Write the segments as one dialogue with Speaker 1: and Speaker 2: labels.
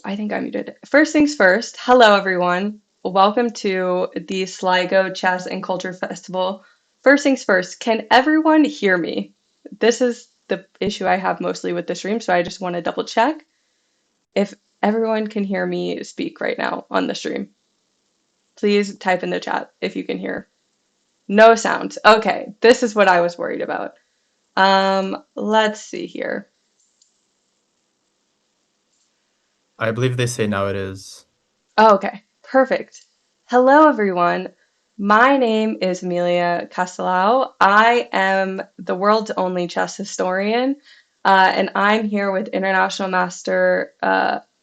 Speaker 1: I think I muted. First things first. Hello, everyone. Welcome to the Sligo Chess and Culture Festival. First things first, can everyone hear me? This is the issue I have mostly with the stream, so I just want to double check if everyone can hear me speak right now on the stream. Please type in the chat if you can hear. No sound. Okay, this is what I was worried about. Let's see here.
Speaker 2: I believe they say now it is.
Speaker 1: Oh, okay, perfect. Hello, everyone. My name is Amelia Castelao. I am the world's only chess historian, and I'm here with International Master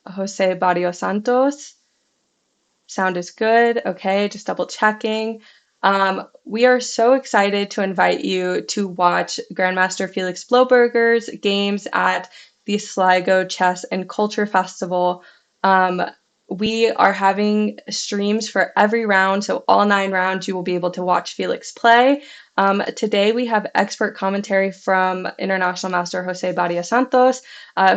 Speaker 1: Jose Barrio Santos. Sound is good. Okay, just double checking. We are so excited to invite you to watch Grandmaster Felix Blohberger's games at the Sligo Chess and Culture Festival. Um, we are having streams for every round, so all 9 rounds you will be able to watch Felix play. Today we have expert commentary from International Master Jose Barria Santos,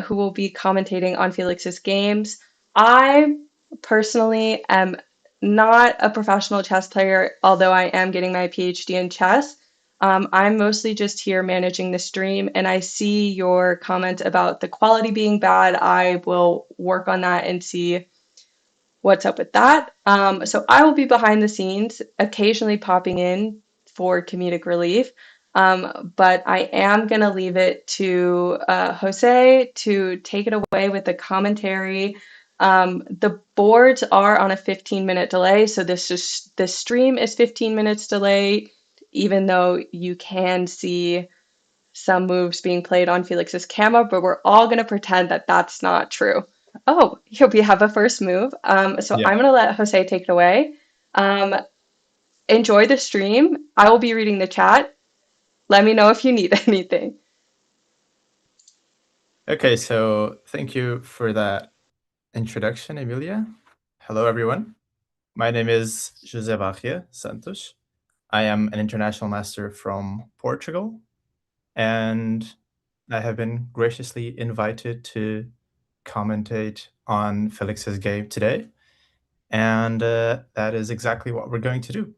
Speaker 1: who will be commentating on Felix's games. I personally am not a professional chess player, although I am getting my PhD in chess. I'm mostly just here managing the stream, and I see your comment about the quality being bad. I will work on that and see what's up with that. So I will be behind the scenes, occasionally popping in for comedic relief. But I am going to leave it to Jose to take it away with the commentary. The boards are on a 15-minute delay, so this stream is 15 minutes delayed, even though you can see some moves being played on Felix's camera, but we're all going to pretend that that's not true. Oh, here we have a first move. So
Speaker 2: Yeah.
Speaker 1: I'm going to let Jose take it away. Um, Enjoy the stream. I will be reading the chat. Let me know if you need anything.
Speaker 2: Okay, so thank you for that introduction, Emilia. Hello, everyone. My name is José Barria Santos. I am an international master from Portugal, and I have been graciously invited to commentate on Felix's game today. And that is exactly what we're going to do.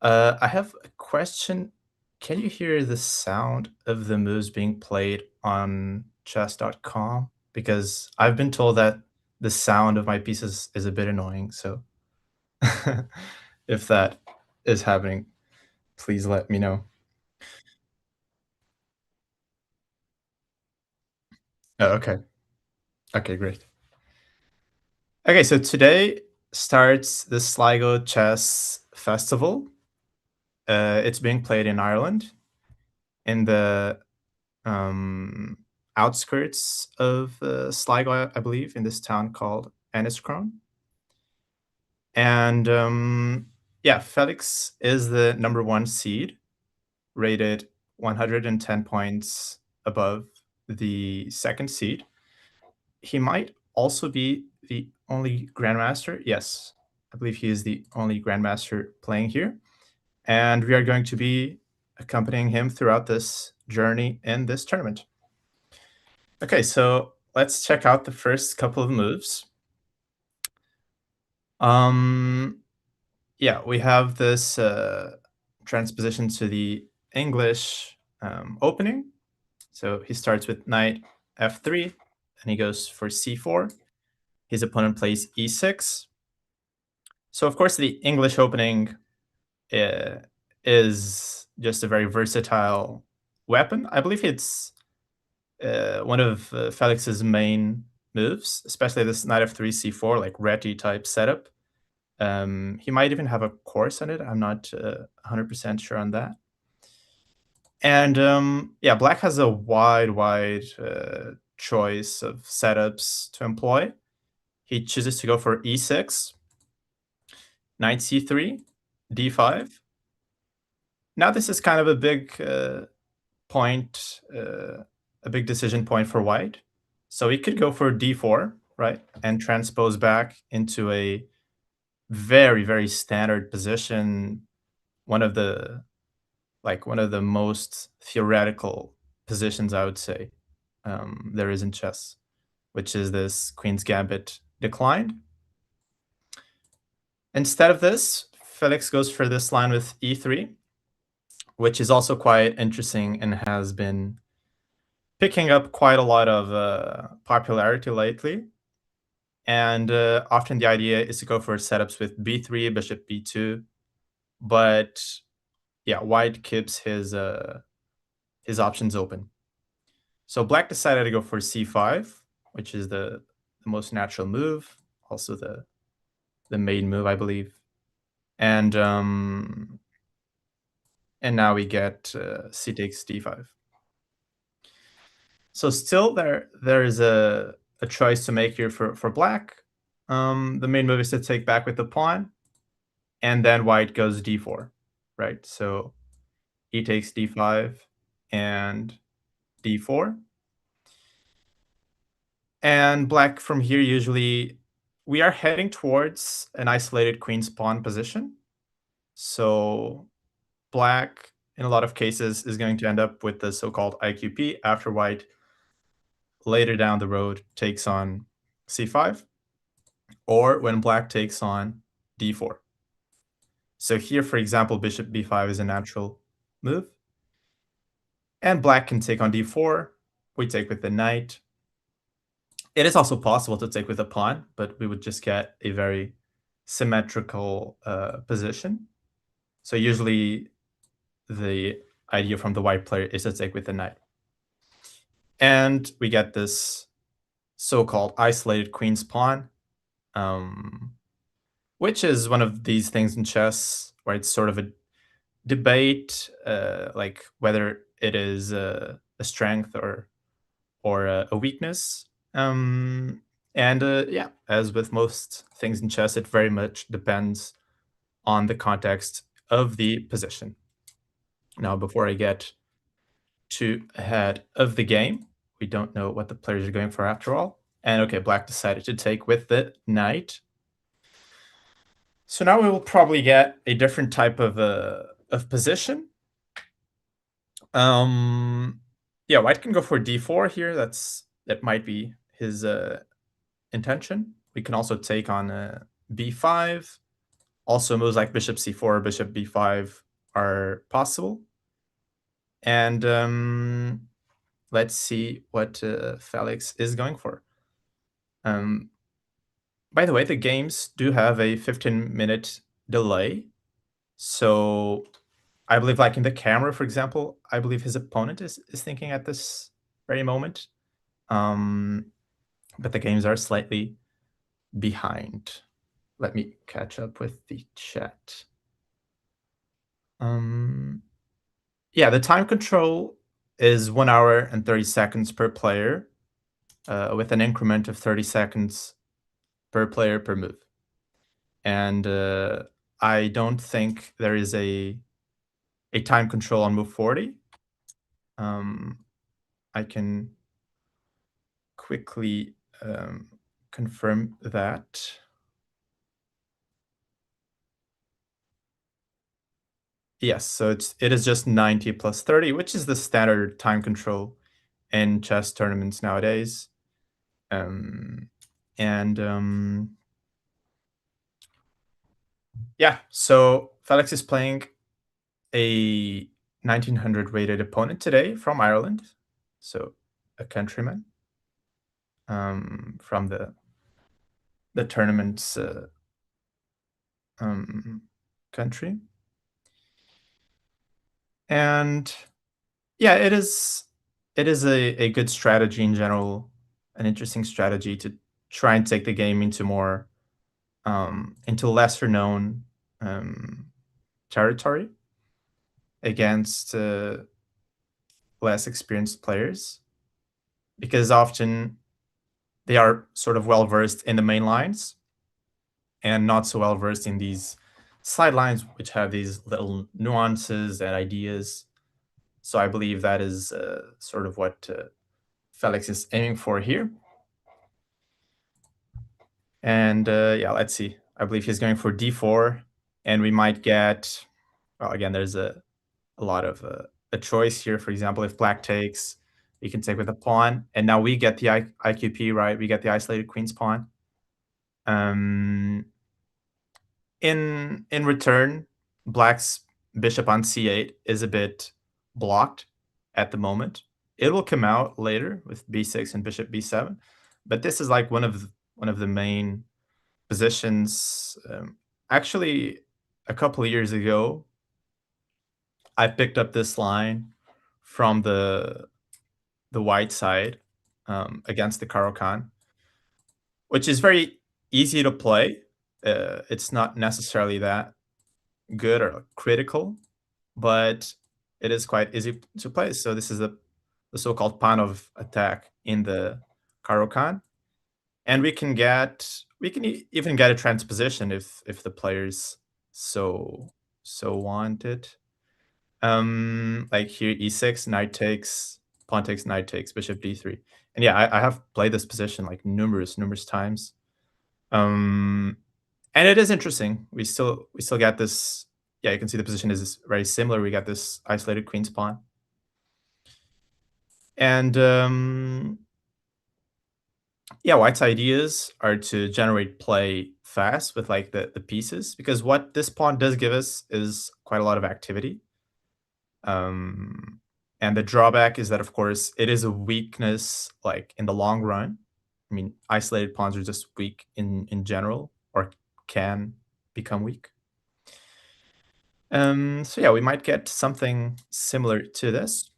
Speaker 2: I have a question. Can you hear the sound of the moves being played on chess.com? Because I've been told that the sound of my pieces is a bit annoying. So if that is happening, please let me know. Oh, okay. Okay, great. Okay, so today starts the Sligo Chess Festival. It's being played in Ireland in the um, outskirts of Sligo, I believe, in this town called Enniscrone. And yeah, Felix is the number one seed, rated 110 points above the second seed. He might also be the only Grandmaster. Yes, I believe he is the only Grandmaster playing here. And we are going to be accompanying him throughout this journey in this tournament. Okay, so let's check out the first couple of moves. Um, yeah, we have this transposition to the English opening. So he starts with knight f3, and he goes for c4. His opponent plays e6. So of course the English opening uh, is just a very versatile weapon. I believe it's one of Felix's main moves, especially this knight f3 c4, like Reti type setup. He might even have a course on it. I'm not 100% sure on that. And yeah, black has a wide choice of setups to employ. He chooses to go for e6, knight c3, d5. Now this is kind of a big point, a big decision point for white. So he could go for d4, right, and transpose back into a very standard position, one of the most theoretical positions, I would say, there is in chess. which is this queen's gambit declined. Instead of this, Felix goes for this line with e3, which is also quite interesting and has been picking up quite a lot of popularity lately. And often the idea is to go for setups with b3, bishop b2, but yeah, white keeps his options open. So black decided to go for c5, which is the most natural move, also the main move, I believe. And now we get c takes d5. So still there is a choice to make here for black. The main move is to take back with the pawn, and then white goes d4, right? So he takes d5 and d4. And black from here, usually we are heading towards an isolated queen's pawn position. So black, in a lot of cases, is going to end up with the so-called IQP after white later down the road takes on c5, or when black takes on d4. So here, for example, bishop b5 is a natural move. And black can take on d4. We take with the knight. It is also possible to take with a pawn, but we would just get a very symmetrical position. So usually the idea from the white player is to take with the knight. And we get this so-called isolated queen's pawn, which is one of these things in chess where it's sort of a debate, like whether it is a strength or a weakness. And yeah, as with most things in chess, it very much depends on the context of the position. Now, before I get too ahead of the game, we don't know what the players are going for after all. And okay, black decided to take with the knight. So now we will probably get a different type of position. Yeah, white can go for d4 here. That might be his intention. We can also take on b5. Also, moves like bishop c4, bishop b5 are possible. And let's see what Felix is going for. By the way, the games do have a 15-minute delay. So I believe, like in the camera, for example, I believe his opponent is thinking at this very moment. But the games are slightly behind. Let me catch up with the chat. Yeah, the time control is 1 hour and 30 seconds per player, with an increment of 30 seconds per player per move. And I don't think there is a time control on move 40. I can quickly confirm that. Yes, so it is just 90 plus 30, which is the standard time control in chess tournaments nowadays. Yeah, so Felix is playing a 1900 rated opponent today from Ireland, so a countryman from the tournament's country. And yeah, it is a good strategy in general, an interesting strategy to try and take the game into more into lesser known territory against less experienced players, because often they are sort of well versed in the main lines and not so well versed in these sidelines, which have these little nuances and ideas. So I believe that is sort of what Felix is aiming for here. And yeah, let's see. I believe he's going for d4, and we might get, well, again, there's a lot of a choice here. For example, if black takes, We can take with a pawn, and now we get the IQP, right? We get the isolated queen's pawn. Um, in return, black's bishop on c8 is a bit blocked at the moment. It will come out later with b6 and bishop b7, but this is like one of the main positions. Actually, a couple of years ago, I picked up this line from the white side against the Caro-Kann, which is very easy to play. It's not necessarily that good or critical, but it is quite easy to play. So this is the so-called pawn of attack in the Caro-Kann, and we can even get a transposition if the players so want it. Like here e6, knight takes, pawn takes, knight takes, bishop d3. And yeah, I have played this position like numerous times. Um, and it is interesting. We still get this. Yeah, you can see the position is very similar. We got this isolated queen's pawn, and yeah, white's ideas are to generate play fast with like the pieces, because what this pawn does give us is quite a lot of activity. Um, and the drawback is that, of course, it is a weakness like in the long run. I mean, isolated pawns are just weak in general, or can become weak. So yeah, we might get something similar to this.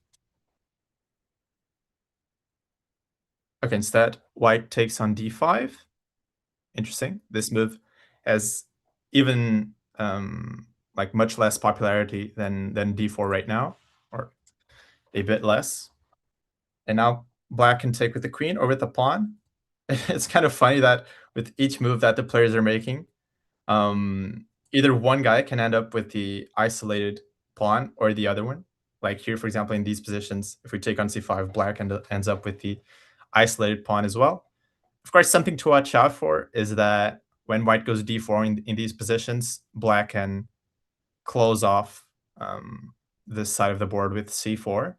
Speaker 2: Okay, instead, white takes on d5. Interesting. This move has even like much less popularity than d4 right now, or a bit less. And now black can take with the queen or with the pawn. It's kind of funny that with each move that the players are making, either one guy can end up with the isolated pawn or the other one. Like here, for example, in these positions, if we take on c5, black ends up with the isolated pawn as well. Of course, something to watch out for is that when white goes d4 in these positions, black can close off this side of the board with c4.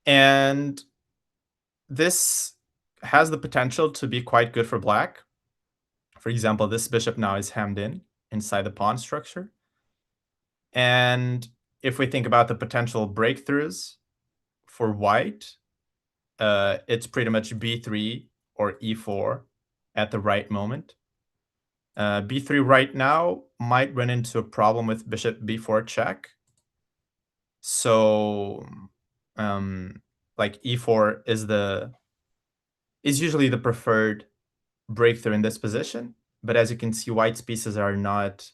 Speaker 2: And this has the potential to be quite good for black. For example, this bishop now is hemmed in inside the pawn structure. And if we think about the potential breakthroughs for white, it's pretty much b3 or e4 at the right moment. B3 right now might run into a problem with bishop b4 check. So, like e4 is usually the preferred breakthrough in this position. But as you can see, white's pieces are not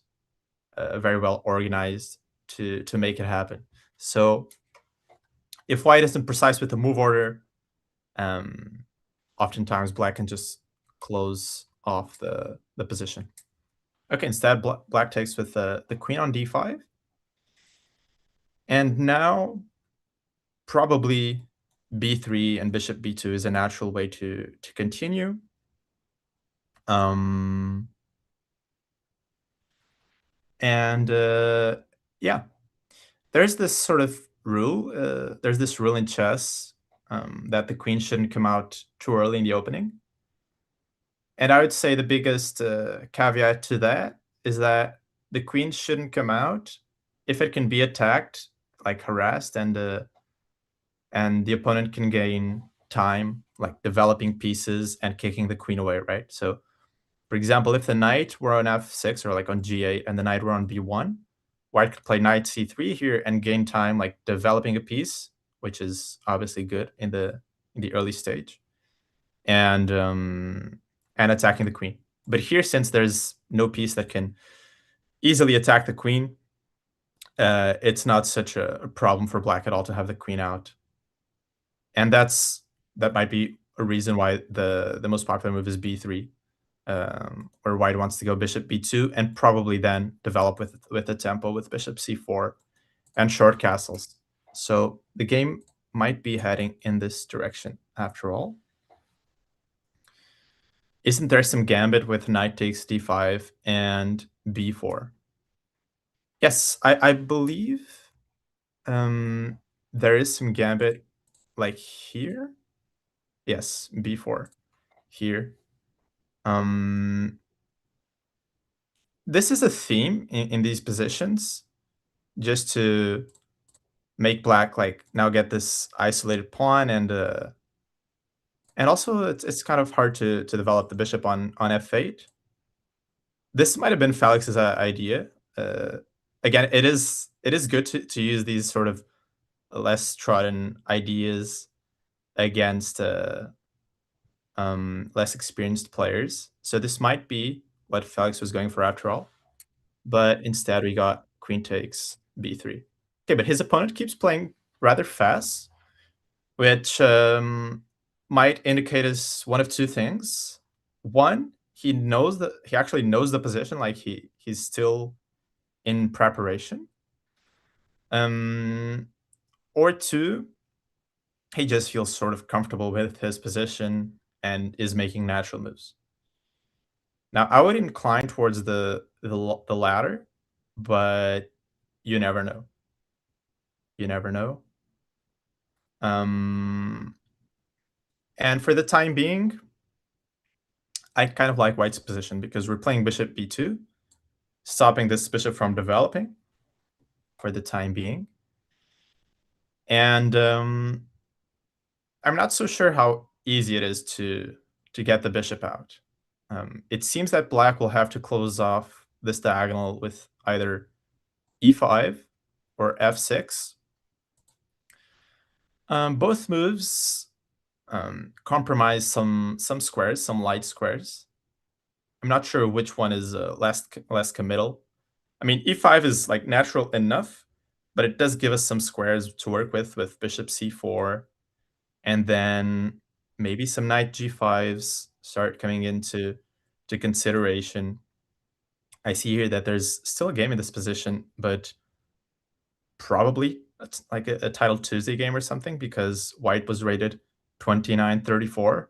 Speaker 2: very well organized to make it happen. So if white isn't precise with the move order, oftentimes black can just close off the position. Okay, instead black takes with the queen on d5. And now probably b3 and bishop b2 is a natural way to continue. And yeah, there's this sort of rule. There's this rule in chess that the queen shouldn't come out too early in the opening. And I would say the biggest caveat to that is that the queen shouldn't come out if it can be attacked, like harassed, and the opponent can gain time, like developing pieces and kicking the queen away, right? So, for example, if the knight were on f6 or like on g8 and the knight were on b1, white could play knight c3 here and gain time, like developing a piece, which is obviously good in the early stage, and attacking the queen. But here, since there's no piece that can easily attack the queen, it's not such a problem for black at all to have the queen out. And that might be a reason why the most popular move is b3, where white wants to go bishop b2 and probably then develop with the tempo with bishop c4 and short castles. So the game might be heading in this direction after all. Isn't there some gambit with knight takes d5 and b4? Yes, I believe there is some gambit like here. Yes, b4 here. Um, this is a theme in these positions, just to make black like now get this isolated pawn, and also it's kind of hard to develop the bishop on f8. This might have been Felix's idea. Uh, Again, it is good to use these sort of less trodden ideas against less experienced players. So this might be what Felix was going for after all, but instead we got queen takes b3. Okay, but his opponent keeps playing rather fast, which might indicate us one of two things. One, he actually knows the position, like he's still in preparation. Um, or two, he just feels sort of comfortable with his position and is making natural moves. Now, I would incline towards the latter, but you never know. You never know. Um, and for the time being, I kind of like White's position because we're playing bishop b2, stopping this bishop from developing for the time being. And I'm not so sure how easy it is to get the bishop out. It seems that black will have to close off this diagonal with either e5 or f6. Both moves compromise some squares, some light squares. I'm not sure which one is less committal. I mean, e5 is like natural enough, but it does give us some squares to work with bishop c4, and then maybe some knight g5s start coming into consideration. I see here that there's still a game in this position, but probably it's like a Title Tuesday game or something, because White was rated 29-34.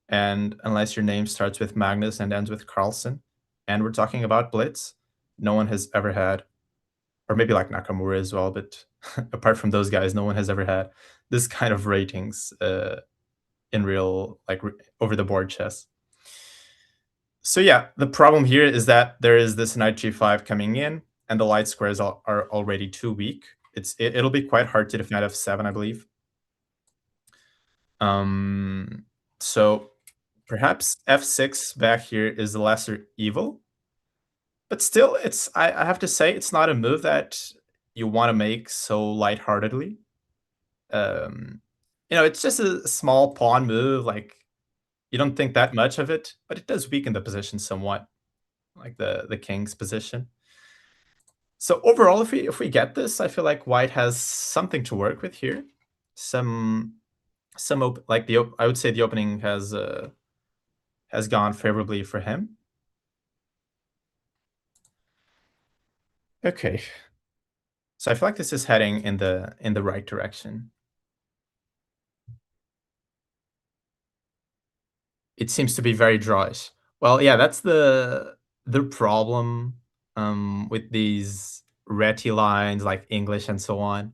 Speaker 2: And unless your name starts with Magnus and ends with Carlsen, and we're talking about Blitz, no one has ever had, or maybe like Nakamura as well, but apart from those guys, no one has ever had this kind of ratings in real, like over the board chess. So yeah, the problem here is that there is this knight g5 coming in, and the light squares are already too weak. It'll be quite hard to defend f7, I believe. Um, so perhaps f6 back here is the lesser evil, but still, I have to say it's not a move that you want to make so lightheartedly. Um, it's just a small pawn move. Like you don't think that much of it, but it does weaken the position somewhat, like the king's position. So overall, if we get this, I feel like White has something to work with here. Some like I would say the opening has gone favorably for him. Okay, so I feel like this is heading in the right direction. It seems to be very drawish. Well, yeah, that's the problem with these reti lines like English and so on.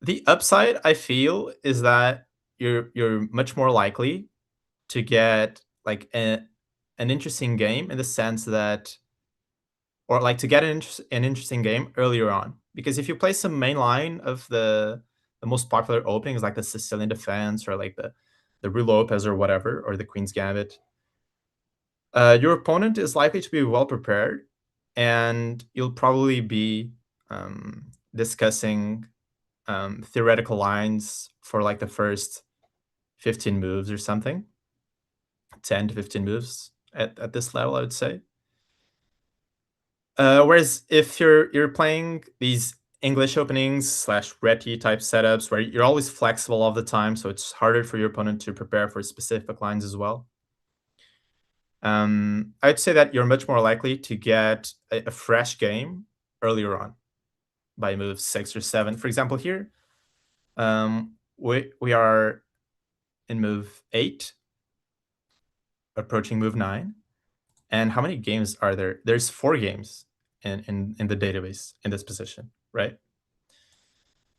Speaker 2: The upside I feel is that you're much more likely to get like an interesting game, in the sense that, or like to get an interesting game earlier on, because if you play some main line of the most popular openings like the Sicilian Defense, or like the Rue Lopez or whatever, or the Queen's Gambit, your opponent is likely to be well prepared, and you'll probably be discussing theoretical lines for like the first 15 moves or something, 10 to 15 moves at this level, I would say. Whereas if you're playing these English openings slash reti type setups where you're always flexible all the time, so it's harder for your opponent to prepare for specific lines as well. I'd say that you're much more likely to get a fresh game earlier on by move 6 or 7. For example, here, we are in move 8, approaching move 9. And how many games are there? There's 4 games in the database in this position, right?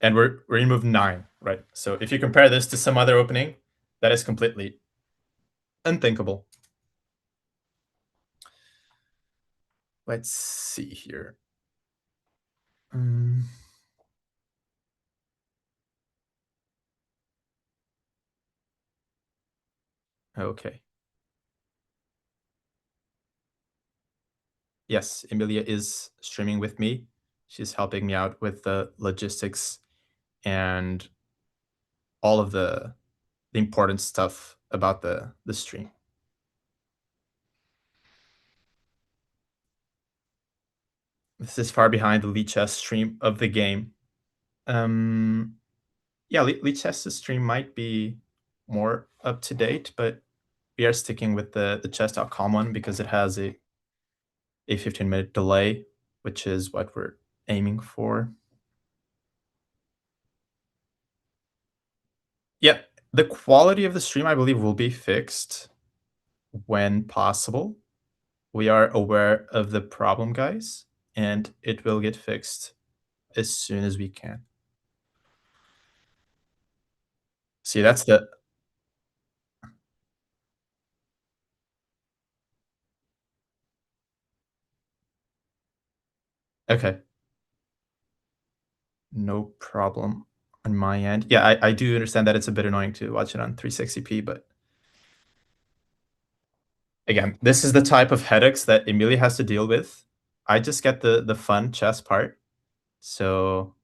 Speaker 2: And we're in move 9, right? So if you compare this to some other opening, that is completely unthinkable. Let's see here. Um, okay. Yes, Emilia is streaming with me. She's helping me out with the logistics and all of the important stuff about the stream. This is far behind the Lead Chess stream of the game. Yeah, Lead Chess's stream might be more up to date, but we are sticking with the chess.com one because it has a 15-minute delay, which is what we're aiming for. Yeah, the quality of the stream, I believe, will be fixed when possible. We are aware of the problem, guys, and it will get fixed as soon as we can. See, that's the okay. No problem on my end. Yeah, I do understand that it's a bit annoying to watch it on 360p, but again, this is the type of headaches that Emilia has to deal with. I just get the fun chess part. So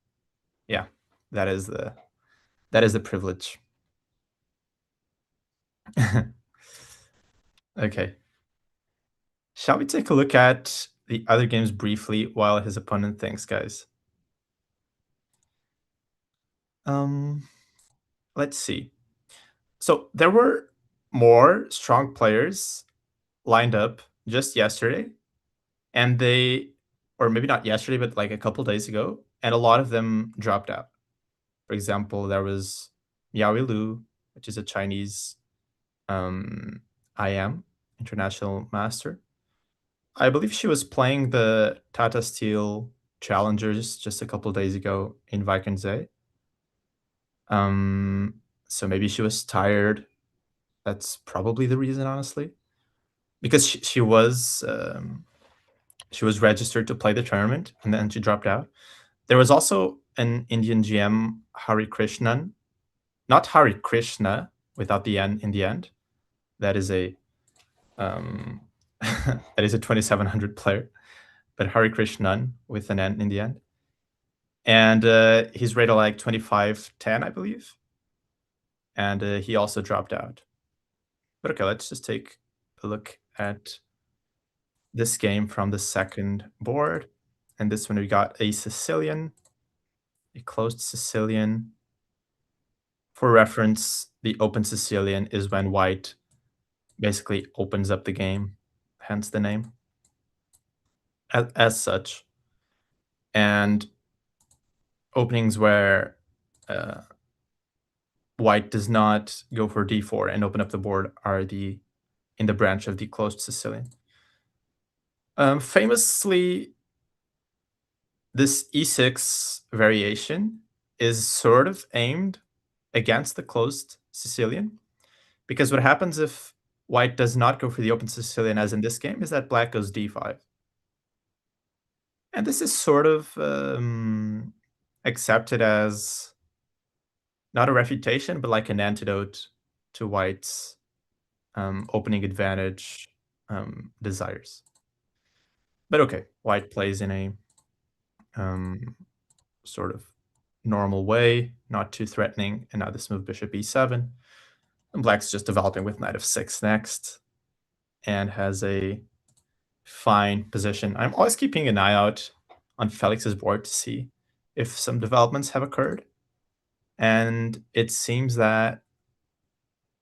Speaker 2: yeah, that is the privilege. Okay. Shall we take a look at the other games briefly while his opponent thinks, guys? Um, let's see. So there were more strong players lined up just yesterday, and they, or maybe not yesterday, but like a couple days ago, and a lot of them dropped out. For example, there was Miao Lu, which is a Chinese IM, international master. I believe she was playing the Tata Steel Challengers just a couple days ago in Vikensee. Um, so maybe she was tired. That's probably the reason, honestly, because she was registered to play the tournament and then she dropped out. There was also an Indian GM, Hari Krishnan, not Hari Krishna without the N in the end. That is a that is a 2700 player, but Hari Krishnan with an N in the end. And he's rated like 2510, I believe. And he also dropped out. But okay, let's just take a look at this game from the second board. And this one we got a Sicilian, a closed Sicilian. For reference, the open Sicilian is when white basically opens up the game, hence the name, as such. And openings where white does not go for d4 and open up the board are in the branch of the closed Sicilian. Famously, this e6 variation is sort of aimed against the closed Sicilian, because what happens if white does not go for the open Sicilian, as in this game, is that black goes d5. And this is sort of accepted as not a refutation, but like an antidote to white's opening advantage desires. But okay, white plays in a sort of normal way, not too threatening, and now this move bishop e7. And black's just developing with knight of 6 next, and has a fine position. I'm always keeping an eye out on Felix's board to see if some developments have occurred. And it seems that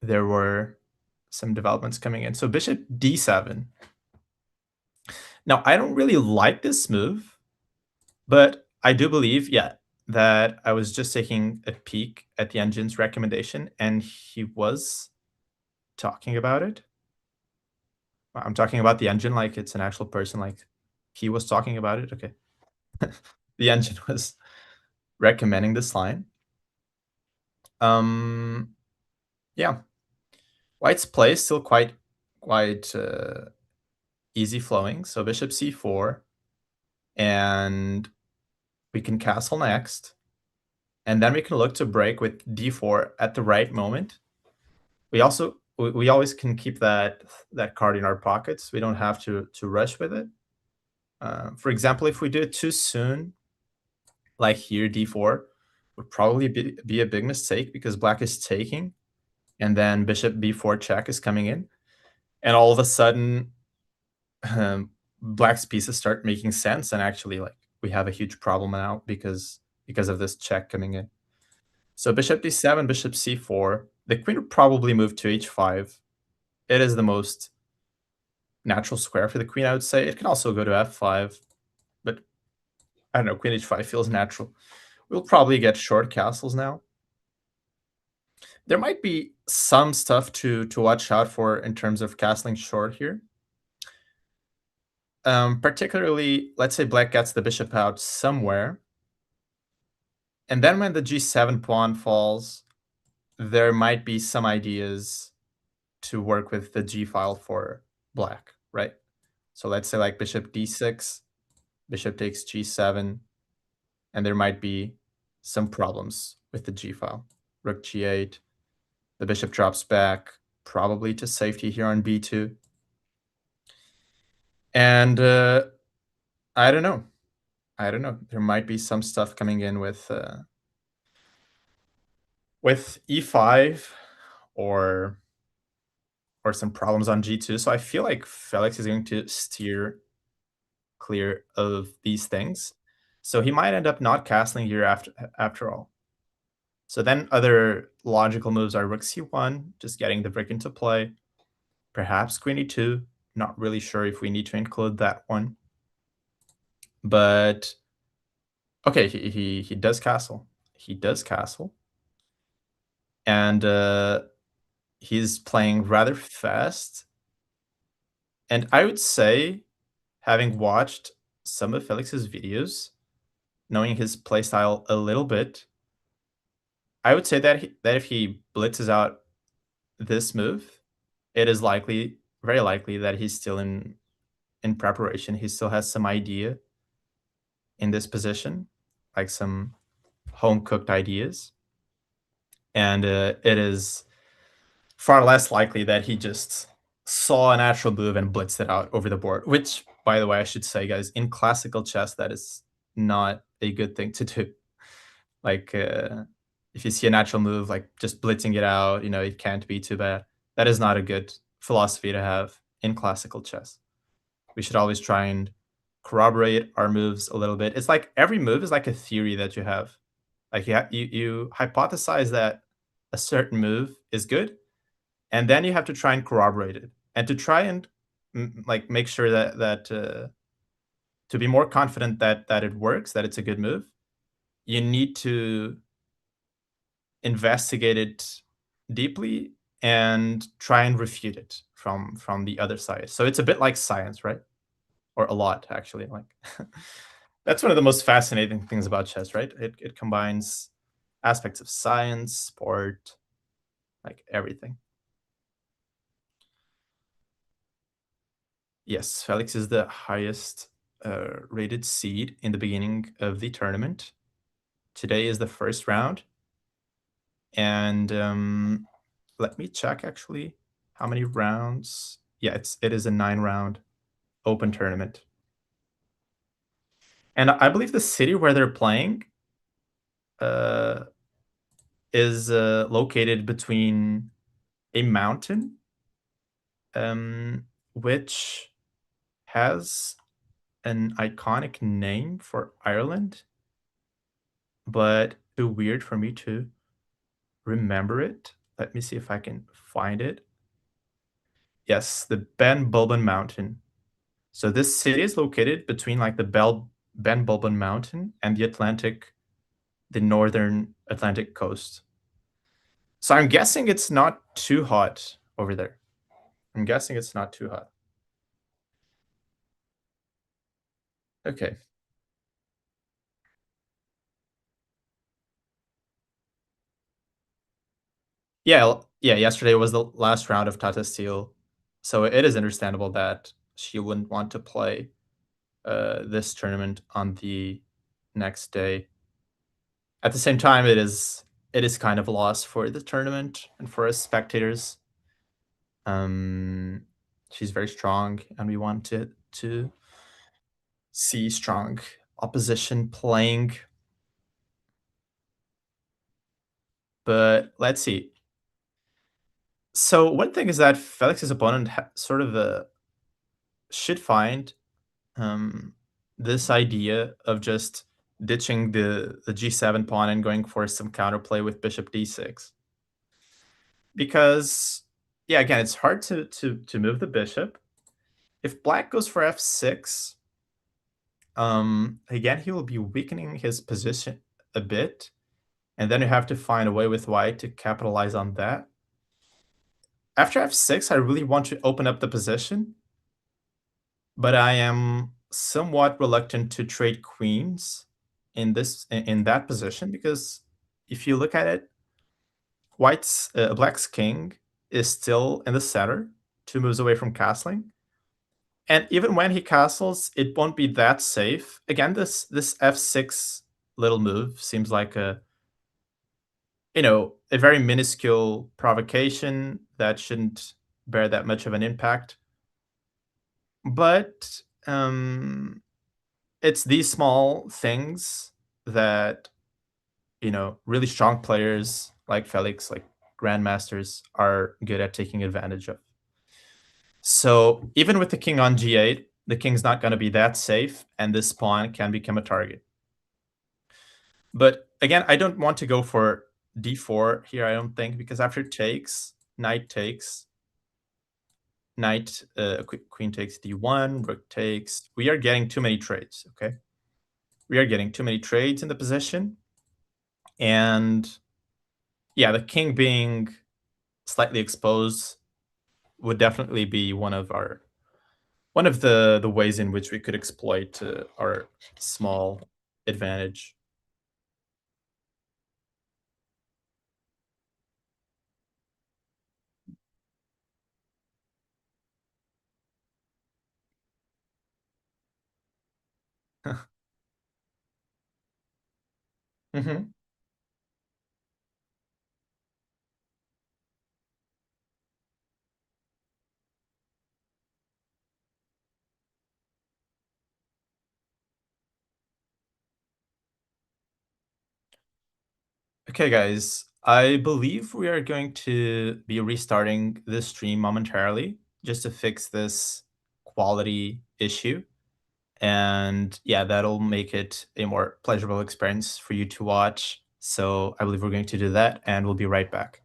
Speaker 2: there were some developments coming in. So bishop d7. Now, I don't really like this move, but I do believe, yeah, that I was just taking a peek at the engine's recommendation, and he was talking about it. I'm talking about the engine like it's an actual person, like he was talking about it. Okay. The engine was recommending this line. Um, yeah, White's play is still quite easy flowing. So bishop c4, and we can castle next, and then we can look to break with d4 at the right moment. We always can keep that card in our pockets. We don't have to rush with it. For example, if we do it too soon, like here, d4 would probably be a big mistake because black is taking, and then bishop b4 check is coming in, and all of a sudden, black's pieces start making sense, and actually, like, we have a huge problem now because of this check coming in. So bishop d7, bishop c4. The queen would probably move to h5. It is the most natural square for the queen, I would say. It can also go to f5, but I don't know, queen h5 feels natural. We'll probably get short castles now. There might be some stuff to watch out for in terms of castling short here. Particularly, let's say black gets the bishop out somewhere, and then when the g7 pawn falls, there might be some ideas to work with the g file for black, right? So let's say like bishop d6, bishop takes g7, and there might be some problems with the g file. Rook g8, the bishop drops back, probably to safety here on b2. And I don't know. I don't know. There might be some stuff coming in with e5 or some problems on g2. So I feel like Felix is going to steer clear of these things. So he might end up not castling here after all. So then other logical moves are rook c1, just getting the brick into play. Perhaps queen e2. Not really sure if we need to include that one. But okay, he does castle. He does castle. And he's playing rather fast. And I would say, having watched some of Felix's videos, knowing his playstyle a little bit, I would say that if he blitzes out this move, it is likely, very likely, that he's still in preparation. He still has some idea in this position, like some home cooked ideas, and it is far less likely that he just saw a natural move and blitzed it out over the board. Which, by the way, I should say, guys, in classical chess, that is not a good thing to do. Like, if you see a natural move, like just blitzing it out, it can't be too bad. That is not a good philosophy to have in classical chess. We should always try and corroborate our moves a little bit. It's like every move is like a theory that you have. Like you hypothesize that a certain move is good, and then you have to try and corroborate it, and to try and like make sure that to be more confident that it works, that it's a good move, you need to investigate it deeply and try and refute it from the other side. So it's a bit like science, right? Or a lot, actually. Like that's one of the most fascinating things about chess, right? It combines aspects of science, sport, like everything. Yes, Felix is the highest rated seed in the beginning of the tournament. Today is the first round, and let me check actually how many rounds. Yeah, it is a 9-round open tournament, and I believe the city where they're playing uh, is located between a mountain, which has an iconic name for Ireland, but too weird for me to remember it. Let me see if I can find it. Yes, the Ben Bulben Mountain. So this city is located between like the Ben Bulben Mountain and the northern Atlantic coast. So I'm guessing it's not too hot over there. I'm guessing it's not too hot. Okay. Yeah, yesterday was the last round of Tata Steel, so it is understandable that she wouldn't want to play, this tournament on the next day. At the same time, it is kind of a loss for the tournament and for us spectators. Um, she's very strong, and we wanted to see strong opposition playing. But let's see. So one thing is that Felix's opponent sort of should find um, this idea of just ditching the g7 pawn and going for some counterplay with bishop d6, because yeah, again, it's hard to move the bishop. If black goes for f6, again, he will be weakening his position a bit, and then you have to find a way with white to capitalize on that. After f6, I really want to open up the position, but I am somewhat reluctant to trade queens in that position, because if you look at it, black's king is still in the center, 2 moves away from castling, and even when he castles, it won't be that safe. Again, this f6 little move seems like a very minuscule provocation that shouldn't bear that much of an impact, but it's these small things that really strong players like Felix, like grandmasters, are good at taking advantage of. So even with the king on g8, the king's not going to be that safe, and this pawn can become a target. But again, I don't want to go for d4 here, I don't think, because after takes, queen takes d1, rook takes. We are getting too many trades, okay? We are getting too many trades in the position. And yeah, the king being slightly exposed would definitely be one of the ways in which we could exploit our small advantage. Mhm. Okay, guys, I believe we are going to be restarting this stream momentarily just to fix this quality issue. And yeah, that'll make it a more pleasurable experience for you to watch. So I believe we're going to do that, and we'll be right back.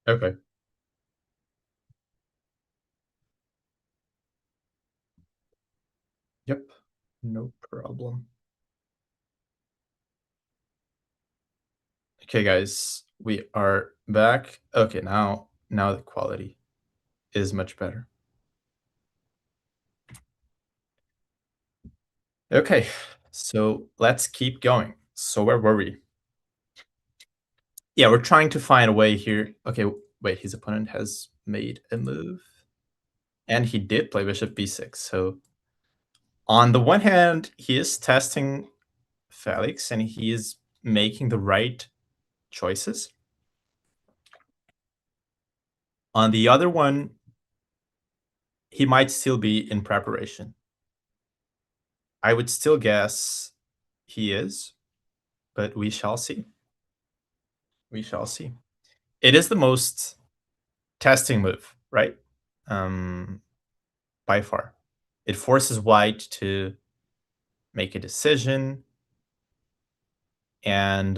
Speaker 2: Okay. Yep. No problem. Okay, guys, we are back. Okay, now the quality is much better. Okay, so let's keep going. So where were we? Yeah, we're trying to find a way here. Okay, wait, his opponent has made a move, and he did play bishop b6. So on the one hand, he is testing Felix, and he is making the right choices. On the other one, he might still be in preparation. I would still guess he is, but we shall see. We shall see. It is the most testing move, right? Um, by far. It forces white to make a decision, and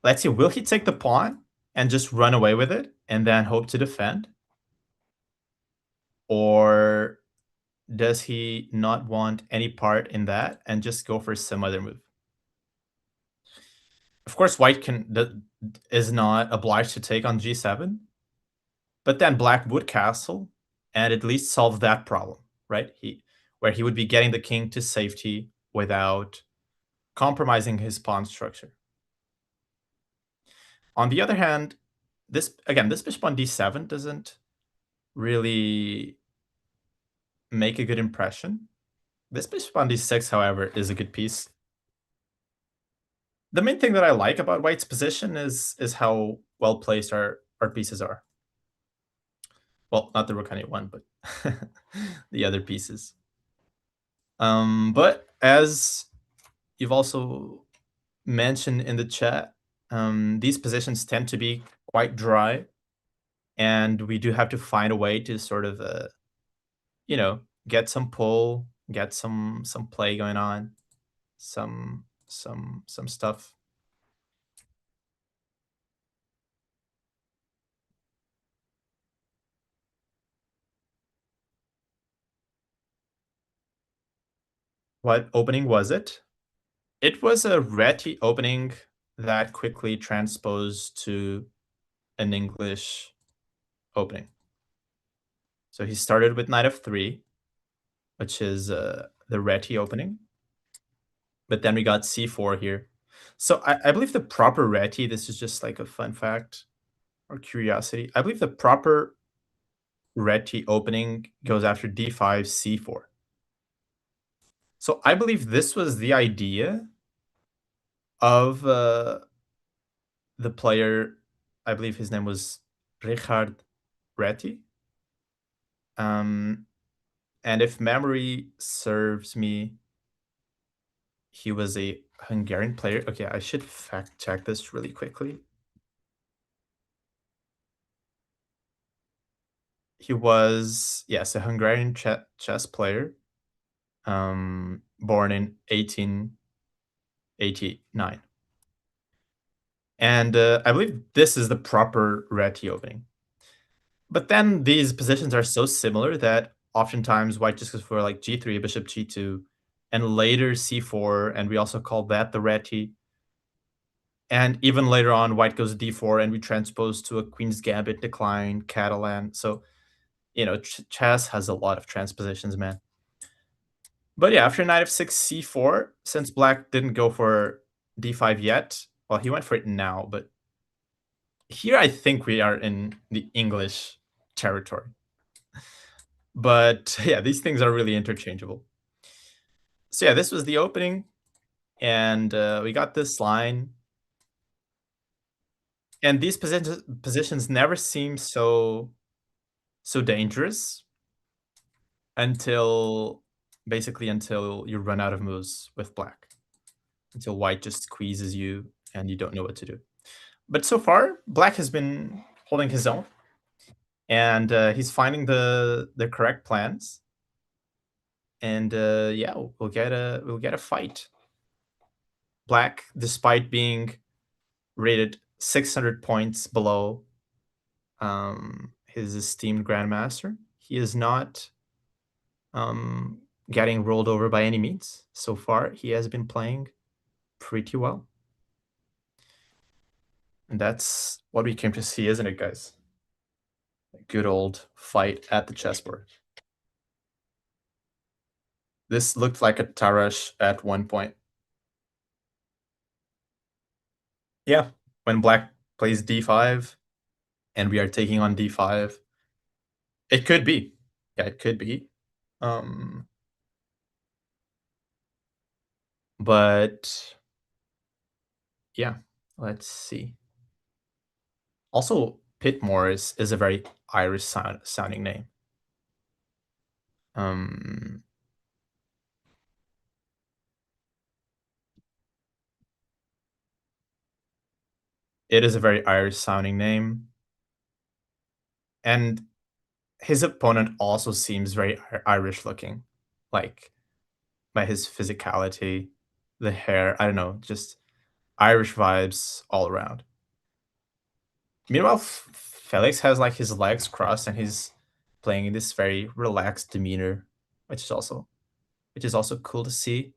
Speaker 2: let's see, will he take the pawn and just run away with it and then hope to defend? Or does he not want any part in that and just go for some other move? Of course, white is not obliged to take on g7, but then black would castle and at least solve that problem, right? Where he would be getting the king to safety without compromising his pawn structure. On the other hand, this bishop on d7 doesn't really make a good impression. This bishop on d6, however, is a good piece. The main thing that I like about white's position is how well placed our pieces are. Well, not the rook on a1, but the other pieces. But as you've also mentioned in the chat, these positions tend to be quite dry, and we do have to find a way to sort of, get some pull, get some play going on, some stuff. What opening was it? It was a Reti opening that quickly transposed to an English opening. So he started with knight f3, which is the Reti opening. But then we got c4 here. So I believe the proper Reti, this is just like a fun fact or curiosity. I believe the proper Reti opening goes after d5, c4. So I believe this was the idea of the player, I believe his name was Richard Reti. And if memory serves me, he was a Hungarian player. Okay, I should fact check this really quickly. He was, yes, a Hungarian chess player, born in 1889. And I believe this is the proper Reti opening. But then these positions are so similar that oftentimes white just goes for like g3, bishop g2, and later c4, and we also call that the Reti. And even later on, white goes d4, and we transpose to a queen's gambit, decline, Catalan. So, chess has a lot of transpositions, man. But yeah, after knight f6, c4, since black didn't go for d5 yet, well, he went for it now, but here I think we are in the English territory. But yeah, these things are really interchangeable. So yeah, this was the opening, and we got this line. And these positions never seem so dangerous until until you run out of moves with black, until white just squeezes you and you don't know what to do. But so far, black has been holding his own, and he's finding the correct plans. And yeah, we'll get a fight. Black, despite being rated 600 points below his esteemed grandmaster, he is not getting rolled over by any means. So far, he has been playing pretty well. And that's what we came to see, isn't it, guys? A good old fight at the chessboard. This looked like a Tarash at one point. Yeah, when black plays d5 and we are taking on d5, it could be. Yeah, it could be. But yeah, let's see. Also, Pitmore is a very Irish sounding name. It is a very Irish sounding name. And his opponent also seems very Irish looking. Like, by his physicality, the hair. I don't know, just Irish vibes all around. Meanwhile, Felix has like his legs crossed and he's playing in this very relaxed demeanor, which is also which is also cool to see.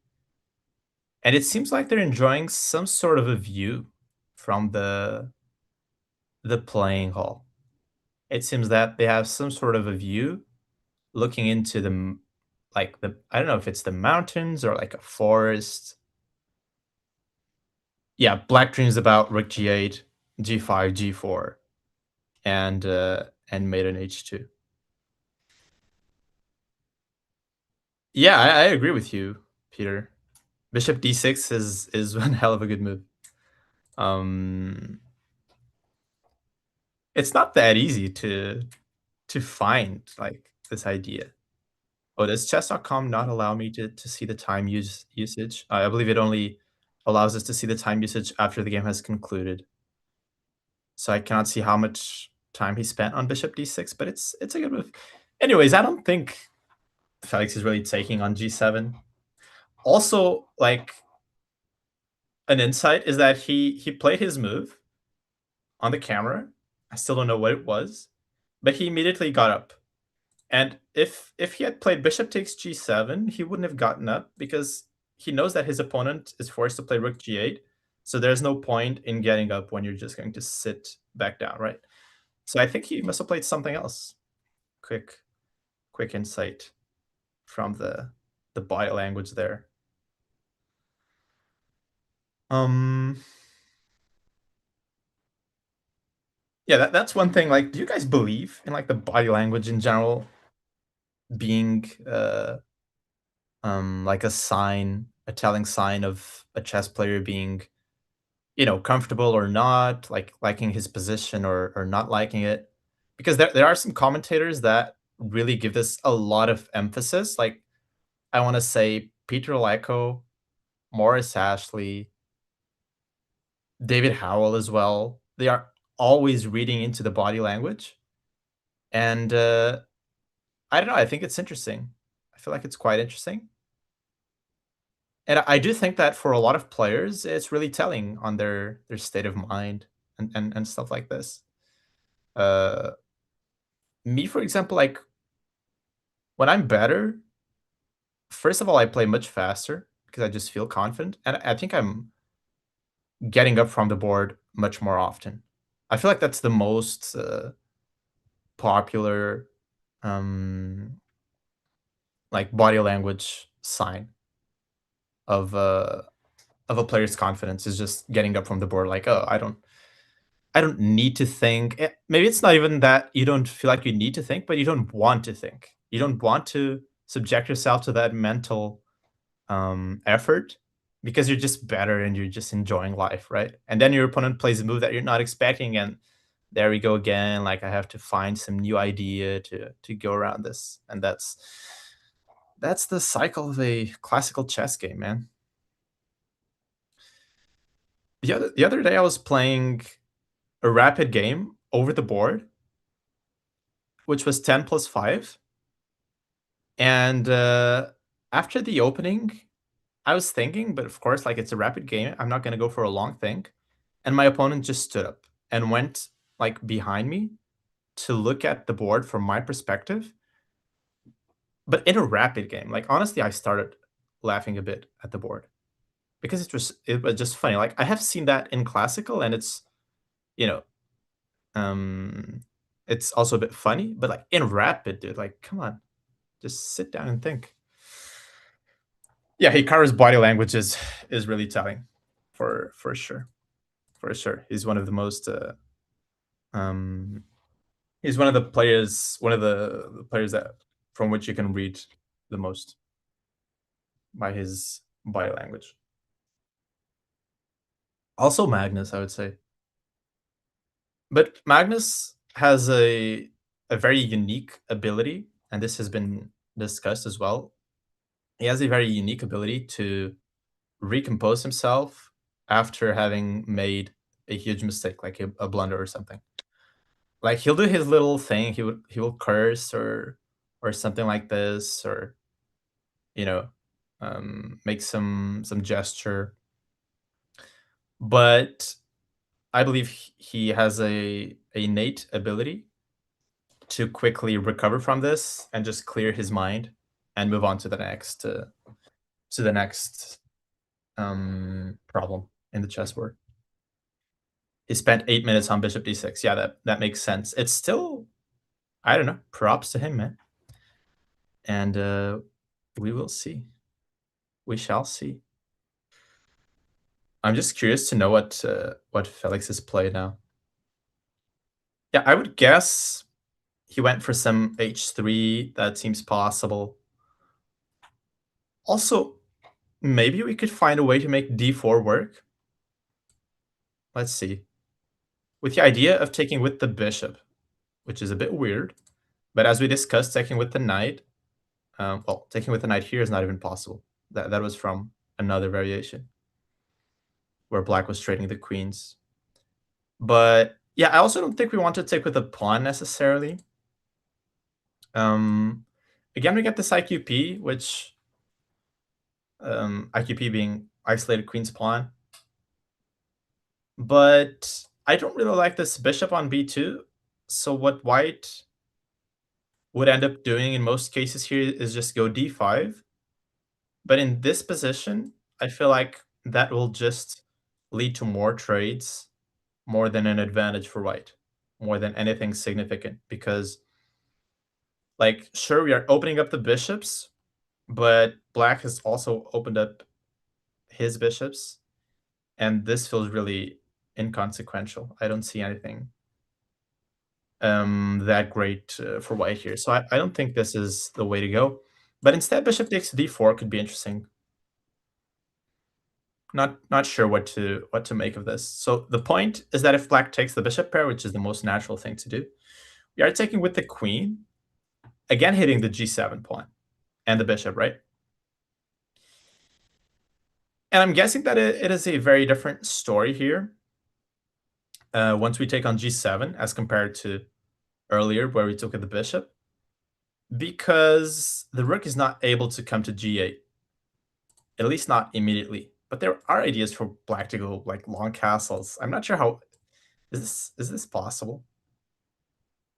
Speaker 2: And it seems like they're enjoying some sort of a view from the playing hall. It seems that they have some sort of a view looking into like the I don't know if it's the mountains or like a forest. Yeah, black dreams about rook g8, g5, g4, and mate on h2. Yeah, I agree with you, Peter. Bishop d6 is one hell of a good move. Um, it's not that easy to find like this idea. Oh, does chess.com not allow me to see the time usage? I believe it only allows us to see the time usage after the game has concluded. So I cannot see how much time he spent on bishop d6, but it's a good move. Anyways, I don't think Felix is really taking on g7. Also, like an insight is that he played his move on the camera. I still don't know what it was, but he immediately got up. And if he had played bishop takes g7, he wouldn't have gotten up because he knows that his opponent is forced to play rook g8. So there's no point in getting up when you're just going to sit back down, right? So I think he must have played something else. Quick insight from the body language there. Um yeah, that's one thing. Like, do you guys believe in like the body language in general being like a telling sign of a chess player being, comfortable or not, like liking his position or not liking it? Because there are some commentators that really give this a lot of emphasis. Like I want to say Peter Lecco, Morris Ashley, David Howell as well. They are always reading into the body language. And I don't know, I think it's interesting. I feel like it's quite interesting. And I do think that for a lot of players, it's really telling on their state of mind and stuff like this. Uh, Me, for example, like when I'm better, first of all, I play much faster because I just feel confident, and I think I'm getting up from the board much more often. I feel like that's the most popular, um, like body language sign of a player's confidence is just getting up from the board. Like, oh, I don't need to think. Maybe it's not even that you don't feel like you need to think, but you don't want to think. You don't want to subject yourself to that mental effort because you're just better and you're just enjoying life, right? And then your opponent plays a move that you're not expecting, and there we go again. Like I have to find some new idea to go around this, and that's the cycle of a classical chess game, man. The other day I was playing a rapid game over the board, which was 10 plus 5. And after the opening, I was thinking, but of course, like it's a rapid game. I'm not going to go for a long think. And my opponent just stood up and went like behind me to look at the board from my perspective. But in a rapid game, like honestly, I started laughing a bit at the board because it was just funny. Like I have seen that in classical, and you know um it's also a bit funny. But like in rapid, dude, like come on, just sit down and think. Yeah, Hikaru's body language is really telling, for sure, for sure. He's one of the most um he's one of the players that from which you can read the most by his body language. Also Magnus, I would say. But Magnus has a very unique ability, and this has been discussed as well. He has a very unique ability to recompose himself after having made a huge mistake, like a blunder or something. Like he'll do his little thing. He will curse or something like this, or you know. make some gesture, but I believe he has a innate ability to quickly recover from this and just clear his mind and move on to the next problem in the chessboard. He spent 8 minutes on bishop d6. Yeah, that makes sense. It's still, I don't know. Props to him, man. And we will see. We shall see. I'm just curious to know what Felix's play now. Yeah, I would guess he went for some h3. That seems possible. Also, maybe we could find a way to make d4 work. Let's see. With the idea of taking with the bishop, which is a bit weird. But as we discussed, taking with the knight, well, taking with the knight here is not even possible. That was from another variation where black was trading the queens. But yeah, I also don't think we want to take with a pawn necessarily. Again, we get this IQP, which IQP being isolated queen's pawn. But I don't really like this bishop on b2. So what white would end up doing in most cases here is just go d5. But in this position, I feel like that will just lead to more trades more than an advantage for white, more than anything significant. Because, like, sure, we are opening up the bishops, but black has also opened up his bishops. And this feels really inconsequential. I don't see anything that great for white here. So I don't think this is the way to go. But instead, bishop takes d4 could be interesting. Not sure what to make of this. So the point is that if black takes the bishop pair, which is the most natural thing to do, we are taking with the queen, again hitting the g7 pawn and the bishop, right? And I'm guessing that it is a very different story here once we take on g7 as compared to earlier where we took at the bishop, because the rook is not able to come to g8, at least not immediately. But there are ideas for black to go like long castles. I'm not sure how is this possible?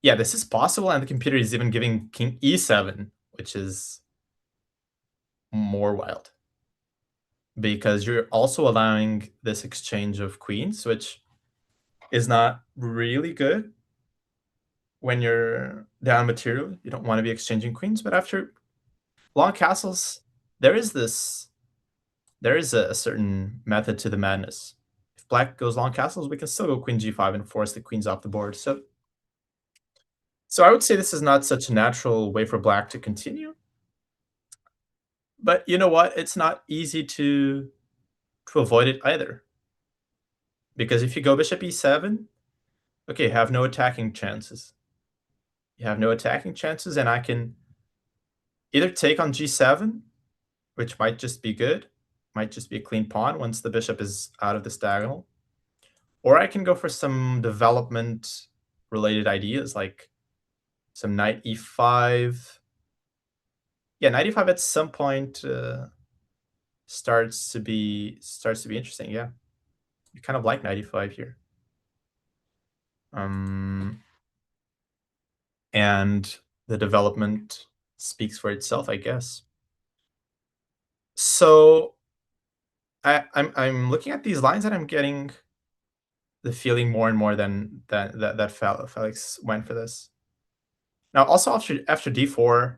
Speaker 2: Yeah, this is possible, and the computer is even giving king e7, which is more wild. Because you're also allowing this exchange of queens, which is not really good when you're down material. You don't want to be exchanging queens, but after long castles, there is a certain method to the madness. If black goes long castles, we can still go queen g5 and force the queens off the board. So I would say this is not such a natural way for black to continue. But you know what? It's not easy to avoid it either. Because if you go bishop e7, okay, you have no attacking chances. You have no attacking chances, and I can either take on g7, which might just be good, might just be a clean pawn once the bishop is out of this diagonal, or I can go for some development-related ideas, like some knight e5. Yeah, knight e5 at some point starts to be interesting. Yeah, you kind of like knight e5 here. And the development speaks for itself, I guess. So I'm looking at these lines and I'm getting the feeling more and more that Felix went for this. Now, also after d4,